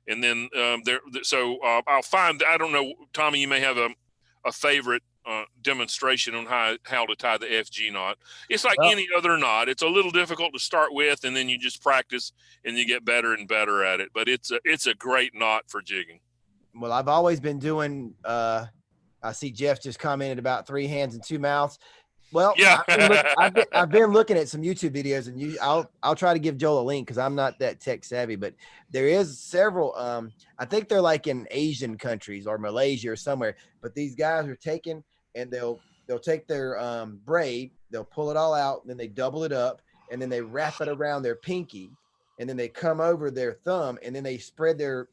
[SPEAKER 1] And then I'll find, I don't know, Tommy, you may have a favorite demonstration on how to tie the FG knot. It's like any other knot. It's a little difficult to start with, and then you just practice and you get better and better at it. But it's a great knot for jigging.
[SPEAKER 2] Well, I've always been doing, I see Jeff just commented about 3 hands and 2 mouths. Well, yeah, I've been looking at some YouTube videos, and I'll try to give Joel a link because I'm not that tech savvy, but there is several. I think they're like in Asian countries or Malaysia or somewhere. But these guys are taking and they'll take their braid, they'll pull it all out, and then they double it up, and then they wrap it around their pinky, and then they come over their thumb, and then they spread their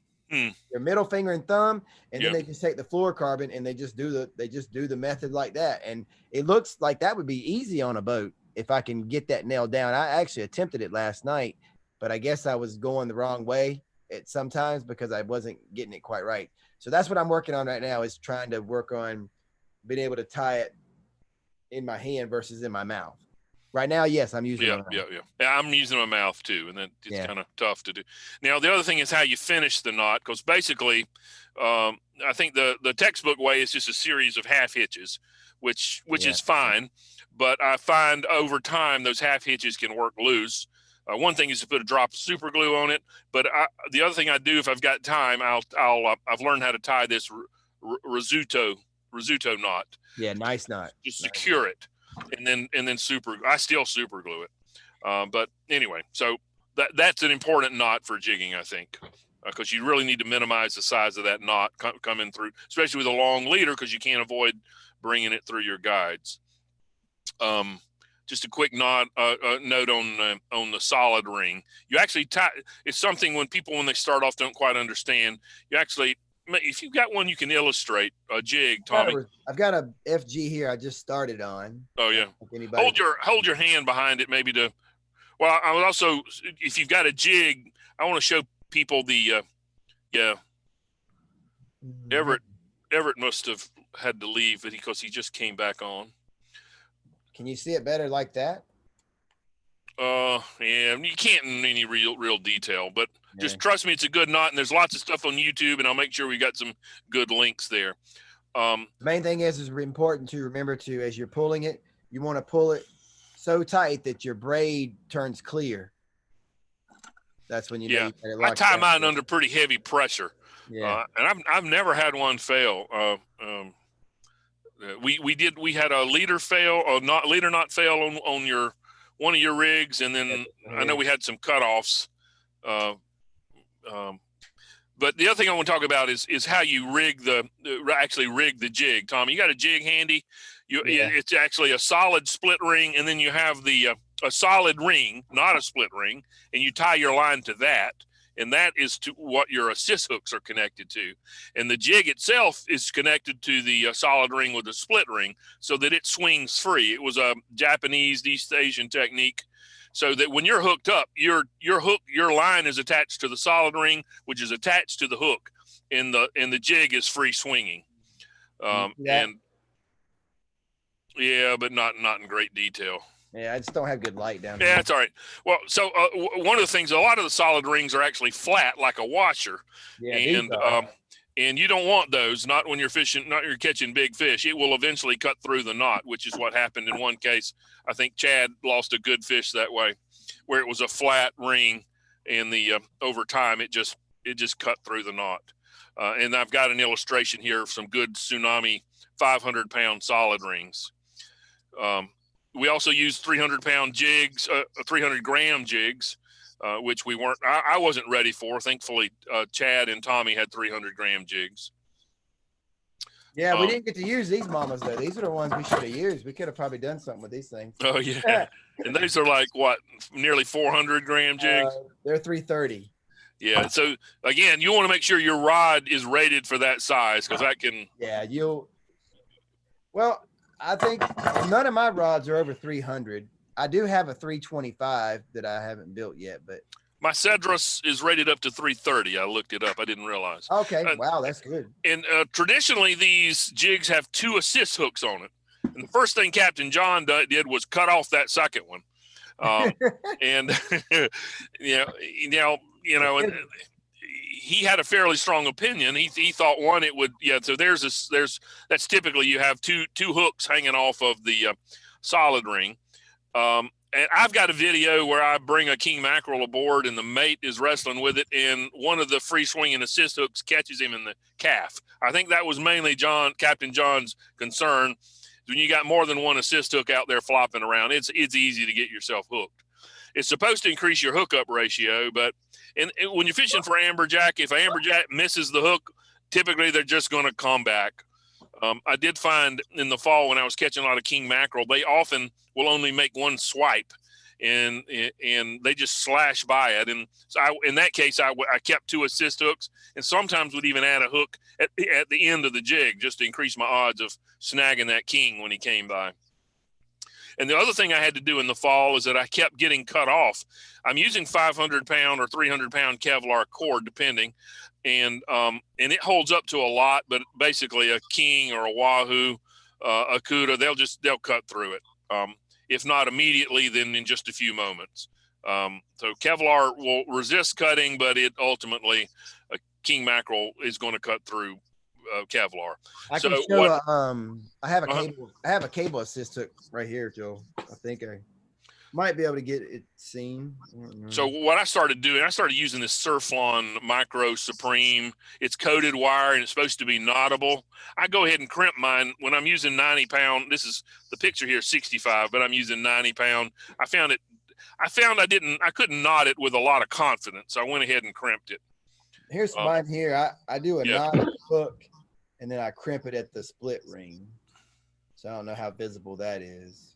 [SPEAKER 2] middle finger and thumb, and then they just take the fluorocarbon and they just do the method like that. And it looks like that would be easy on a boat if I can get that nailed down. I actually attempted it last night, but I guess I was going the wrong way at sometimes because I wasn't getting it quite right. So that's what I'm working on right now, is trying to work on being able to tie it in my hand versus in my mouth. Right now, yes, I'm using my mouth.
[SPEAKER 1] Yeah, I'm using my mouth too, and then it's kind of tough to do. Now, the other thing is how you finish the knot, because basically, I think the textbook way is just a series of half hitches, which is fine. But I find over time those half hitches can work loose. One thing is to put a drop of super glue on it, but the other thing I do if I've got time, I've learned how to tie this risotto knot.
[SPEAKER 2] Yeah, nice knot.
[SPEAKER 1] Just secure it. And then I still super glue it. But anyway, so that's an important knot for jigging, I think, because you really need to minimize the size of that knot coming through, especially with a long leader, because you can't avoid bringing it through your guides. just a quick note on the solid ring. You actually tie. It's something when they start off don't quite understand. You actually, if you've got one, you can illustrate a jig, Tommy.
[SPEAKER 2] I've got a FG here. I just started on.
[SPEAKER 1] Oh yeah.
[SPEAKER 2] Anybody
[SPEAKER 1] Hold your hand behind it, maybe to. Well, I would also, if you've got a jig, I want to show people the. Everett must have had to leave because he just came back on.
[SPEAKER 2] Can you see it better like that?
[SPEAKER 1] Yeah, you can't in any real detail, but just trust me, it's a good knot, and there's lots of stuff on YouTube, and I'll make sure we got some good links there.
[SPEAKER 2] The main thing is important to remember to, as you're pulling it, you want to pull it so tight that your braid turns clear. That's when you know you
[SPEAKER 1] I tie mine under pretty heavy pressure.
[SPEAKER 2] Yeah.
[SPEAKER 1] And I've never had one fail. We had a leader fail, or leader not fail on one of your rigs, and then I know we had some cutoffs. But the other thing I want to talk about is how you rig the jig. Tom, you got a jig handy? It's actually a solid split ring, and then you have a solid ring, not a split ring, and you tie your line to that. And that is to what your assist hooks are connected to. And the jig itself is connected to the solid ring with a split ring so that it swings free. It was a Japanese, East Asian technique, so that when you're hooked up, your line is attached to the solid ring, which is attached to the hook, and the jig is free swinging. But not in great detail.
[SPEAKER 2] Yeah, I just don't have good light down here.
[SPEAKER 1] Yeah, that's all right. Well, so one of the things, a lot of the solid rings are actually flat like a washer. Yeah, and you don't want those, not when you're fishing, not when you're catching big fish. It will eventually cut through the knot, which is what happened in one case. I think Chad lost a good fish that way, where it was a flat ring, and over time it just cut through the knot. And I've got an illustration here of some good Tsunami 500-pound solid rings. We also use 300-pound jigs, 300-gram jigs, which I wasn't ready for. Thankfully, Chad and Tommy had 300-gram jigs.
[SPEAKER 2] Yeah, we didn't get to use these mamas, though. These are the ones we should have used. We could have probably done something with these things.
[SPEAKER 1] Oh, yeah. And these are like, what, nearly 400-gram jigs?
[SPEAKER 2] They're 330.
[SPEAKER 1] Yeah, so, again, you want to make sure your rod is rated for that size, because that can –
[SPEAKER 2] Yeah, well, I think none of my rods are over 300. I do have a 325 that I haven't built yet, but
[SPEAKER 1] my Cedrus is rated up to 330. I looked it up. I didn't realize.
[SPEAKER 2] Okay, wow, that's good.
[SPEAKER 1] And traditionally, these jigs have 2 assist hooks on it. And the first thing Captain John did was cut off that second one. And and he had a fairly strong opinion. He thought one, it would, so that's typically you have two hooks hanging off of the solid ring. And I've got a video where I bring a king mackerel aboard and the mate is wrestling with it, and one of the free swinging assist hooks catches him in the calf. I think that was mainly Captain John's concern. When you got more than one assist hook out there flopping around, it's easy to get yourself hooked. It's supposed to increase your hookup ratio, but when you're fishing for amberjack, if amberjack misses the hook, typically they're just going to come back. I did find in the fall when I was catching a lot of king mackerel, they often will only make one swipe, and they just slash by it. And so in that case, I kept 2 assist hooks, and sometimes would even add a hook at the end of the jig just to increase my odds of snagging that king when he came by. And the other thing I had to do in the fall is that I kept getting cut off. I'm using 500-pound or 300-pound Kevlar cord, depending, and it holds up to a lot. But basically, a king or a wahoo, a cuda, they'll cut through it. If not immediately, then in just a few moments. So Kevlar will resist cutting, but it ultimately, a king mackerel is going to cut through Kevlar.
[SPEAKER 2] I can show. I have a cable. I have a cable assist hook right here, Joe. I think I might be able to get it seen.
[SPEAKER 1] So what I started doing, I started using this Surflon Micro Supreme. It's coated wire and it's supposed to be knottable. I go ahead and crimp mine when I'm using 90-pound. This is the picture here, 65, but I'm using 90-pound. I found I couldn't knot it with a lot of confidence. So I went ahead and crimped it.
[SPEAKER 2] Here's mine here. I do a knotted hook, and then I crimp it at the split ring. So I don't know how visible that is.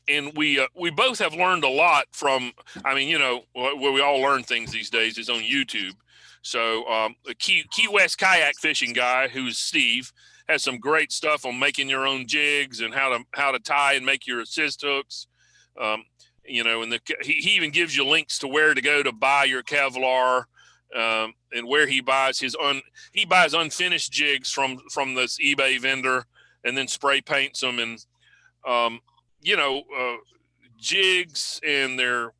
[SPEAKER 1] and we both have learned a lot from. I mean, where we all learn things these days is on YouTube. So the Key West kayak fishing guy, who's Steve, has some great stuff on making your own jigs and how to tie and make your assist hooks. And he even gives you links to where to go to buy your Kevlar, and where he buys he buys unfinished jigs from this eBay vendor, and then spray paints them. And jigs and their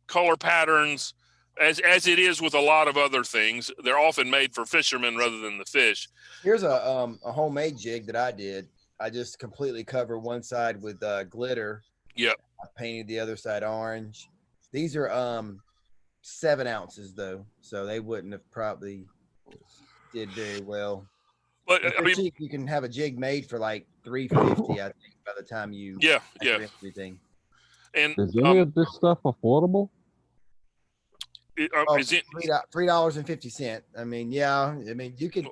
[SPEAKER 1] color patterns, as it is with a lot of other things, they're often made for fishermen rather than the fish.
[SPEAKER 2] Here's a homemade jig that I did. I just completely covered one side with glitter.
[SPEAKER 1] Yep.
[SPEAKER 2] I painted the other side orange. These are 7 ounces though, so they wouldn't have probably did very well.
[SPEAKER 1] But I mean,
[SPEAKER 2] cheap, you can have a jig made for like $350, I think, by the time you everything.
[SPEAKER 5] And is any of this stuff affordable?
[SPEAKER 1] Is it
[SPEAKER 2] $3.50? I mean, you could.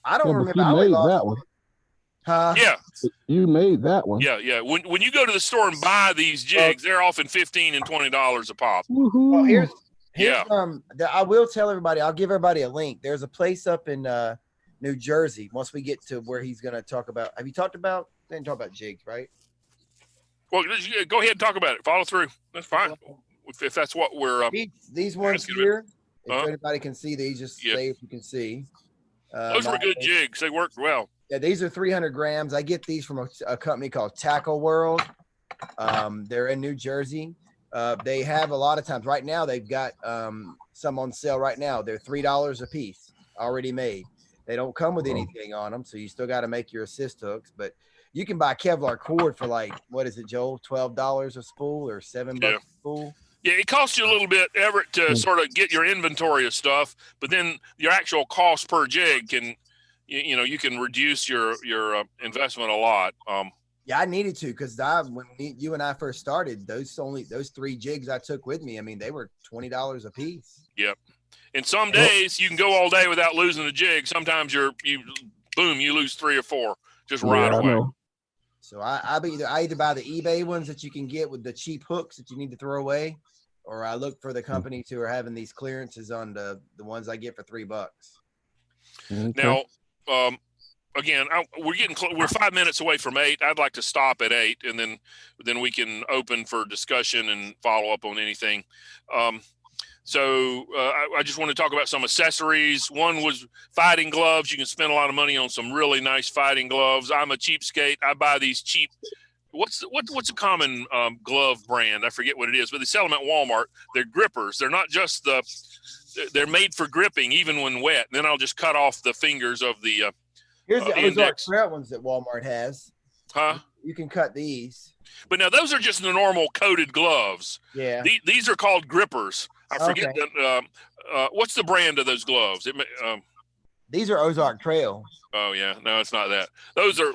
[SPEAKER 2] I don't remember.
[SPEAKER 5] You made that one.
[SPEAKER 2] Huh?
[SPEAKER 1] Yeah.
[SPEAKER 5] You made that one.
[SPEAKER 1] Yeah. When you go to the store and buy these jigs, they're often $15 and $20 a pop.
[SPEAKER 2] Well, here's I will tell everybody. I'll give everybody a link. There's a place up in New Jersey. Once we get to where he's going to talk about. Have you talked about? Didn't talk about jigs, right?
[SPEAKER 1] Well, go ahead and talk about it. Follow through. That's fine. If that's what we're
[SPEAKER 2] these ones here. If anybody can see these, just say if you can see.
[SPEAKER 1] Those were good jigs. They worked well.
[SPEAKER 2] Yeah, these are 300 grams. I get these from a company called Tackle World. They're in New Jersey. They have a lot of times. Right now, they've got some on sale right now. They're $3 a piece, already made. They don't come with anything on them, so you still got to make your assist hooks. But you can buy Kevlar cord for like, what is it, Joel? $12 a spool or $7 a spool?
[SPEAKER 1] Yeah, it costs you a little bit, Everett, to sort of get your inventory of stuff, but then your actual cost per jig can, you can reduce your investment a lot.
[SPEAKER 2] Yeah, I needed to, because when you and I first started, those 3 jigs I took with me, I mean, they were $20 a piece.
[SPEAKER 1] Yep. And some days you can go all day without losing a jig. Sometimes you lose 3 or 4 just right away.
[SPEAKER 2] So I either buy the eBay ones that you can get with the cheap hooks that you need to throw away, or I look for the companies who are having these clearances on the ones I get for $3.
[SPEAKER 5] Okay.
[SPEAKER 1] Now, again, we're 5 minutes away from 8. I'd like to stop at 8, and then we can open for discussion and follow up on anything. So I just want to talk about some accessories. One was fighting gloves. You can spend a lot of money on some really nice fighting gloves. I'm a cheapskate. I buy these cheap. What's a common glove brand? I forget what it is, but they sell them at Walmart. They're grippers. They're not just they're made for gripping even when wet. And then I'll just cut off the fingers of the
[SPEAKER 2] Here's the Ozark Trout ones that Walmart has.
[SPEAKER 1] Huh?
[SPEAKER 2] You can cut these.
[SPEAKER 1] But now those are just the normal coated gloves.
[SPEAKER 2] Yeah.
[SPEAKER 1] These are called grippers. I forget what's the brand of those gloves?
[SPEAKER 2] These are Ozark Trail.
[SPEAKER 1] Oh yeah, no, it's not that. Those are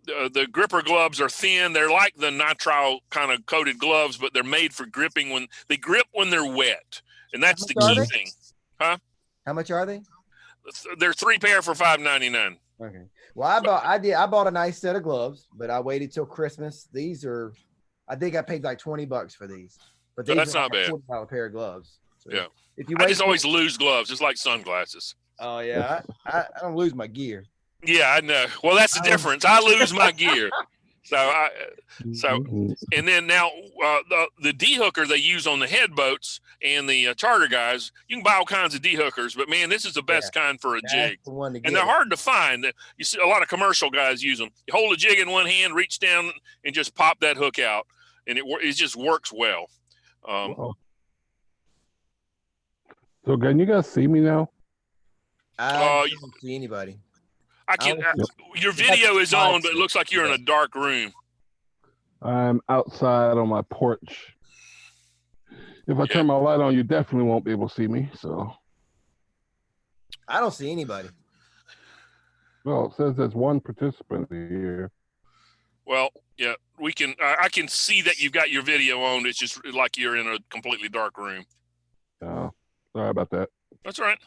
[SPEAKER 1] the gripper gloves are thin. They're like the nitrile kind of coated gloves, but they're made for gripping when they're wet, and that's the key thing. Huh?
[SPEAKER 2] How much are they?
[SPEAKER 1] They're 3 pair for $5.99.
[SPEAKER 2] Okay. Well, I bought a nice set of gloves, but I waited till Christmas. These are, I think I paid like $20 for these. But
[SPEAKER 1] that's not bad.
[SPEAKER 2] $40 pair of gloves. So
[SPEAKER 1] yeah.
[SPEAKER 2] If you
[SPEAKER 1] I just always lose gloves. It's like sunglasses.
[SPEAKER 2] Oh yeah, I don't lose my gear.
[SPEAKER 1] Yeah, I know. Well, that's the difference. I lose my gear. And then now the D-hooker they use on the head boats and the charter guys, you can buy all kinds of D-hookers, but man, this is the best kind for a jig.
[SPEAKER 2] The one to get.
[SPEAKER 1] And they're hard to find. You see a lot of commercial guys use them. You hold a jig in one hand, reach down, and just pop that hook out, and it just works well.
[SPEAKER 5] So can you guys see me now?
[SPEAKER 2] I don't see anybody.
[SPEAKER 1] I can. Your video is on, but it looks like you're in a dark room.
[SPEAKER 5] I'm outside on my porch. If I turn my light on, you definitely won't be able to see me. So
[SPEAKER 2] I don't see anybody.
[SPEAKER 5] Well, it says there's one participant here.
[SPEAKER 1] Well, yeah, we can. I can see that you've got your video on. It's just like you're in a completely dark room.
[SPEAKER 5] Oh, sorry about that.
[SPEAKER 1] That's all right.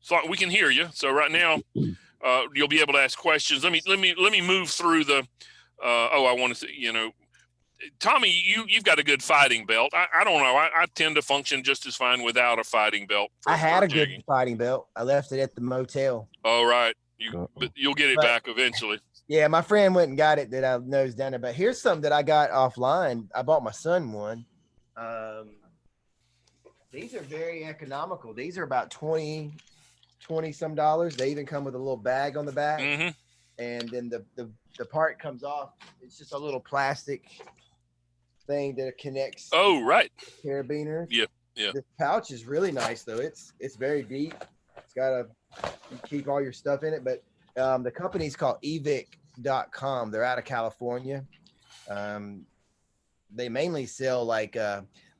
[SPEAKER 1] So we can hear you. So right now, you'll be able to ask questions. Let me move through the. I want to see. Tommy, you've got a good fighting belt. I don't know. I tend to function just as fine without a fighting belt.
[SPEAKER 2] I had a
[SPEAKER 1] jigging.
[SPEAKER 2] good fighting belt. I left it at the motel.
[SPEAKER 1] Oh, right. But you'll get it back eventually.
[SPEAKER 2] Yeah, my friend went and got it that I nosed down there. But here's something that I got offline. I bought my son one. These are very economical. These are about $20 some dollars. They even come with a little bag on the back.
[SPEAKER 1] Mm-hmm.
[SPEAKER 2] And then the part comes off. It's just a little plastic thing that connects.
[SPEAKER 1] Oh, right.
[SPEAKER 2] Carabiner.
[SPEAKER 1] Yeah.
[SPEAKER 2] This pouch is really nice though. It's very deep. It's got you keep all your stuff in it. But the company's called evic.com. They're out of California. They mainly sell like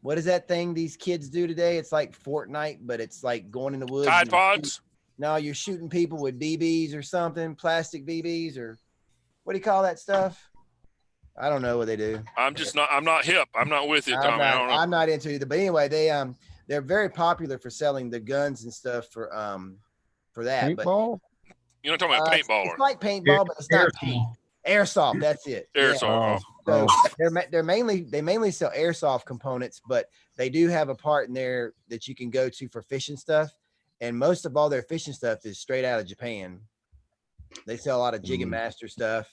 [SPEAKER 2] what is that thing these kids do today? It's like Fortnite, but it's like going in the woods.
[SPEAKER 1] Tide Pods?
[SPEAKER 2] No, you're shooting people with BBs or something, plastic BBs, or what do you call that stuff? I don't know what they do.
[SPEAKER 1] I'm not hip. I'm not with it, Tommy.
[SPEAKER 2] I'm not into it either. But anyway, they're very popular for selling the guns and stuff for that.
[SPEAKER 5] Paintball?
[SPEAKER 1] But you're not talking about paintball.
[SPEAKER 2] It's like paintball, but it's not airsoft. That's it.
[SPEAKER 1] Airsoft.
[SPEAKER 2] Yeah. So they mainly sell airsoft components, but they do have a part in there that you can go to for fishing stuff. And most of all their fishing stuff is straight out of Japan. They sell a lot of Jigging Master stuff.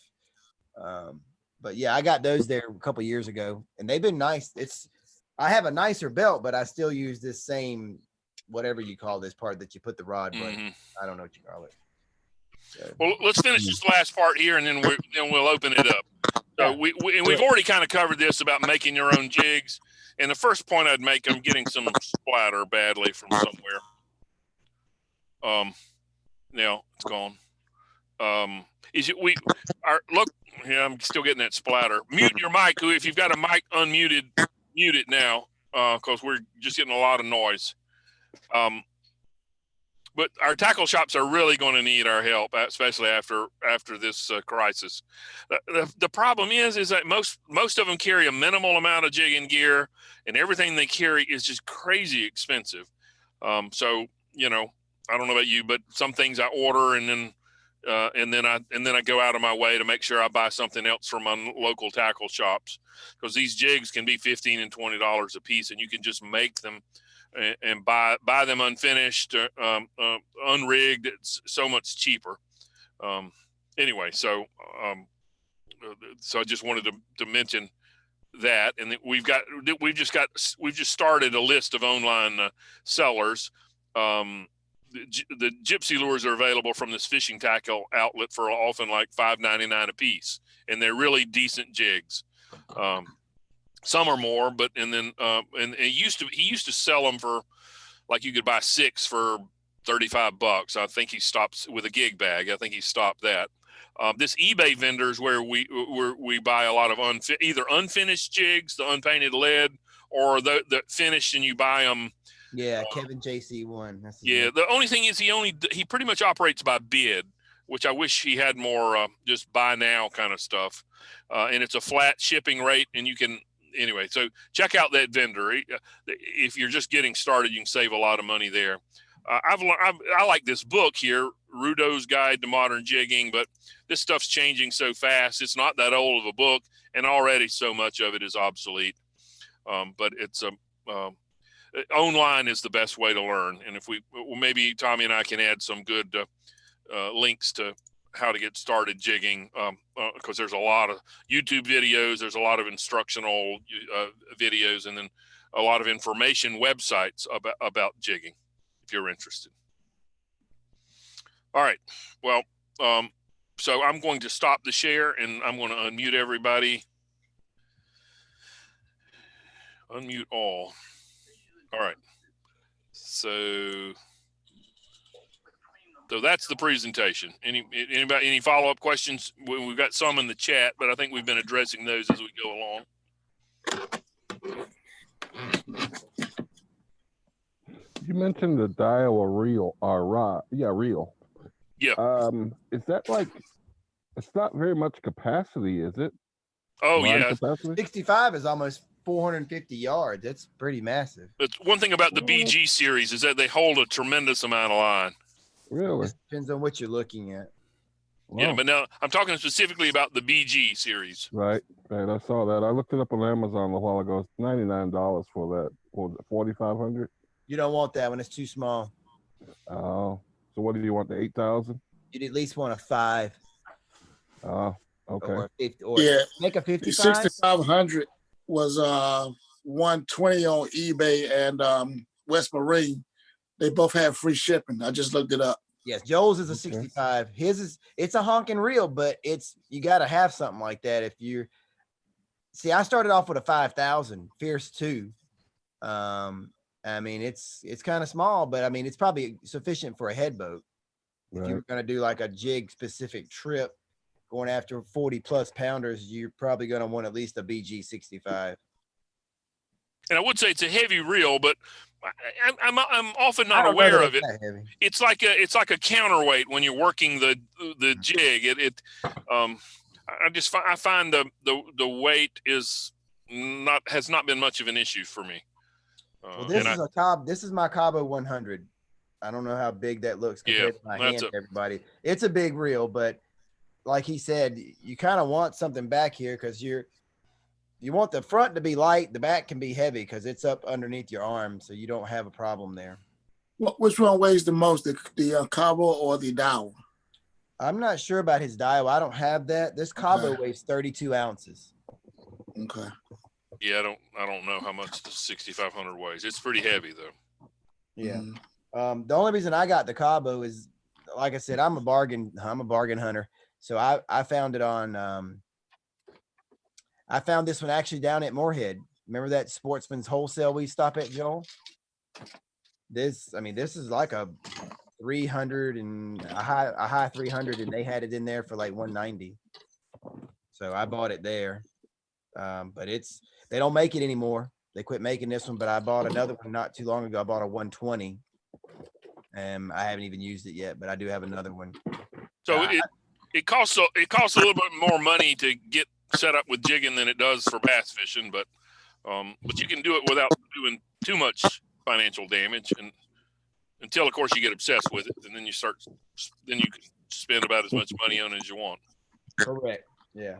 [SPEAKER 2] But yeah, I got those there a couple years ago, and they've been nice. I have a nicer belt, but I still use this same whatever you call this part that you put the rod.
[SPEAKER 1] Mm-hmm.
[SPEAKER 2] I don't know what you call it. So,
[SPEAKER 1] well, let's finish this last part here, and then we'll open it up. So we've already kind of covered this about making your own jigs. And the first point I'd make, I'm getting some splatter badly from somewhere. Now it's gone. Look, yeah, I'm still getting that splatter. Mute your mic. If you've got a mic unmuted, mute it now, because we're just getting a lot of noise. But our tackle shops are really going to need our help, especially after this crisis. The problem is that most of them carry a minimal amount of jigging gear, and everything they carry is just crazy expensive. So I don't know about you, but some things I order and then I go out of my way to make sure I buy something else from my local tackle shops, because these jigs can be $15 and $20 a piece, and you can just make them and buy them unfinished, unrigged. It's so much cheaper. Anyway, so I just wanted to mention that, and we've just started a list of online sellers. The gypsy lures are available from this fishing tackle outlet for often like $5.99 a piece, and they're really decent jigs. Some are more, but and he used to sell them for, like, you could buy 6 for $35. I think he stopped with a gig bag. I think he stopped that. This eBay vendor is where we buy a lot of either unfinished jigs, the unpainted lead, or the finished, and you buy them.
[SPEAKER 2] Yeah, Kevin JC1.
[SPEAKER 1] Yeah, the only thing is he pretty much operates by bid, which I wish he had more just buy now kind of stuff. And it's a flat shipping rate, and you can anyway. So check out that vendor. If you're just getting started, you can save a lot of money there. I like this book here, Rudo's Guide to Modern Jigging, but this stuff's changing so fast. It's not that old of a book, and already so much of it is obsolete. But it's online is the best way to learn. And if maybe Tommy and I can add some good links to how to get started jigging, because there's a lot of YouTube videos, there's a lot of instructional videos, and then a lot of information websites about jigging, if you're interested. All right. Well, so I'm going to stop the share, and I'm going to unmute everybody. Unmute all. All right. So that's the presentation. Anybody, any follow-up questions? We've got some in the chat, but I think we've been addressing those as we go along.
[SPEAKER 5] You mentioned the Daiwa reel or rod. Yeah, reel.
[SPEAKER 1] Yeah.
[SPEAKER 5] Is that like, it's not very much capacity, is it?
[SPEAKER 1] Oh, yeah.
[SPEAKER 5] Capacity?
[SPEAKER 2] 65 is almost 450 yards. That's pretty massive.
[SPEAKER 1] It's one thing about the BG series is that they hold a tremendous amount of line.
[SPEAKER 5] Really?
[SPEAKER 2] Depends on what you're looking at.
[SPEAKER 1] Yeah,
[SPEAKER 5] Wow.
[SPEAKER 1] but now I'm talking specifically about the BG series.
[SPEAKER 5] Right. I saw that. I looked it up on Amazon a while ago. It's $99 for that. What was it, 4,500?
[SPEAKER 2] You don't want that one. It's too small.
[SPEAKER 5] Oh. So what do you want? The 8,000?
[SPEAKER 2] You'd at least want a 5
[SPEAKER 5] Oh. Okay.
[SPEAKER 2] or a 50 or
[SPEAKER 6] Yeah,
[SPEAKER 2] make a 55.
[SPEAKER 6] 6,500 was 120 on eBay and West Marine. They both have free shipping. I just looked it up.
[SPEAKER 2] Yes, Joel's is a
[SPEAKER 5] Okay.
[SPEAKER 2] 65. His is it's a honking reel, but you got to have something like that if you're. See, I started off with a 5,000 Fierce 2. I mean, it's kind of small, but I mean, it's probably sufficient for a head boat. If
[SPEAKER 5] Right.
[SPEAKER 2] you're going to do like a jig specific trip going after 40 plus pounders, you're probably going to want at least a BG 65.
[SPEAKER 1] And I would say it's a heavy reel, but I'm often
[SPEAKER 2] I
[SPEAKER 1] not
[SPEAKER 2] don't know
[SPEAKER 1] aware
[SPEAKER 2] that
[SPEAKER 1] of it.
[SPEAKER 2] it's that heavy.
[SPEAKER 1] It's like a counterweight when you're working the jig. I find the weight has not been much of an issue for me.
[SPEAKER 2] Well, this is my Cabo 100. I don't know how big that looks compared to my hand to everybody. It's a big reel, but like he said, you kind of want something back here because you want the front to be light, the back can be heavy because it's up underneath your arm, so you don't have a problem there.
[SPEAKER 6] Which one weighs the most, the Cabo or the Dow?
[SPEAKER 2] I'm not sure about his dial. I don't have that. This Cabo weighs 32 ounces.
[SPEAKER 6] Okay.
[SPEAKER 1] Yeah, I don't know how much the 6,500 weighs. It's pretty heavy though.
[SPEAKER 2] Yeah. The only reason I got the Cabo is, like I said, I'm a bargain hunter. So I found it on I found this one actually down at Moorhead. Remember that Sportsman's Wholesale we stop at, Joel? This is like a 300 and a high 300, and they had it in there for like 190. So I bought it there. But they don't make it anymore. They quit making this one, but I bought another one not too long ago. I bought a 120. And I haven't even used it yet, but I do have another one.
[SPEAKER 1] So it costs a little bit more money to get set up with jigging than it does for bass fishing, but you can do it without doing too much financial damage, and until of course you get obsessed with it, and then you can spend about as much money on it as you want.
[SPEAKER 2] Correct. Yeah.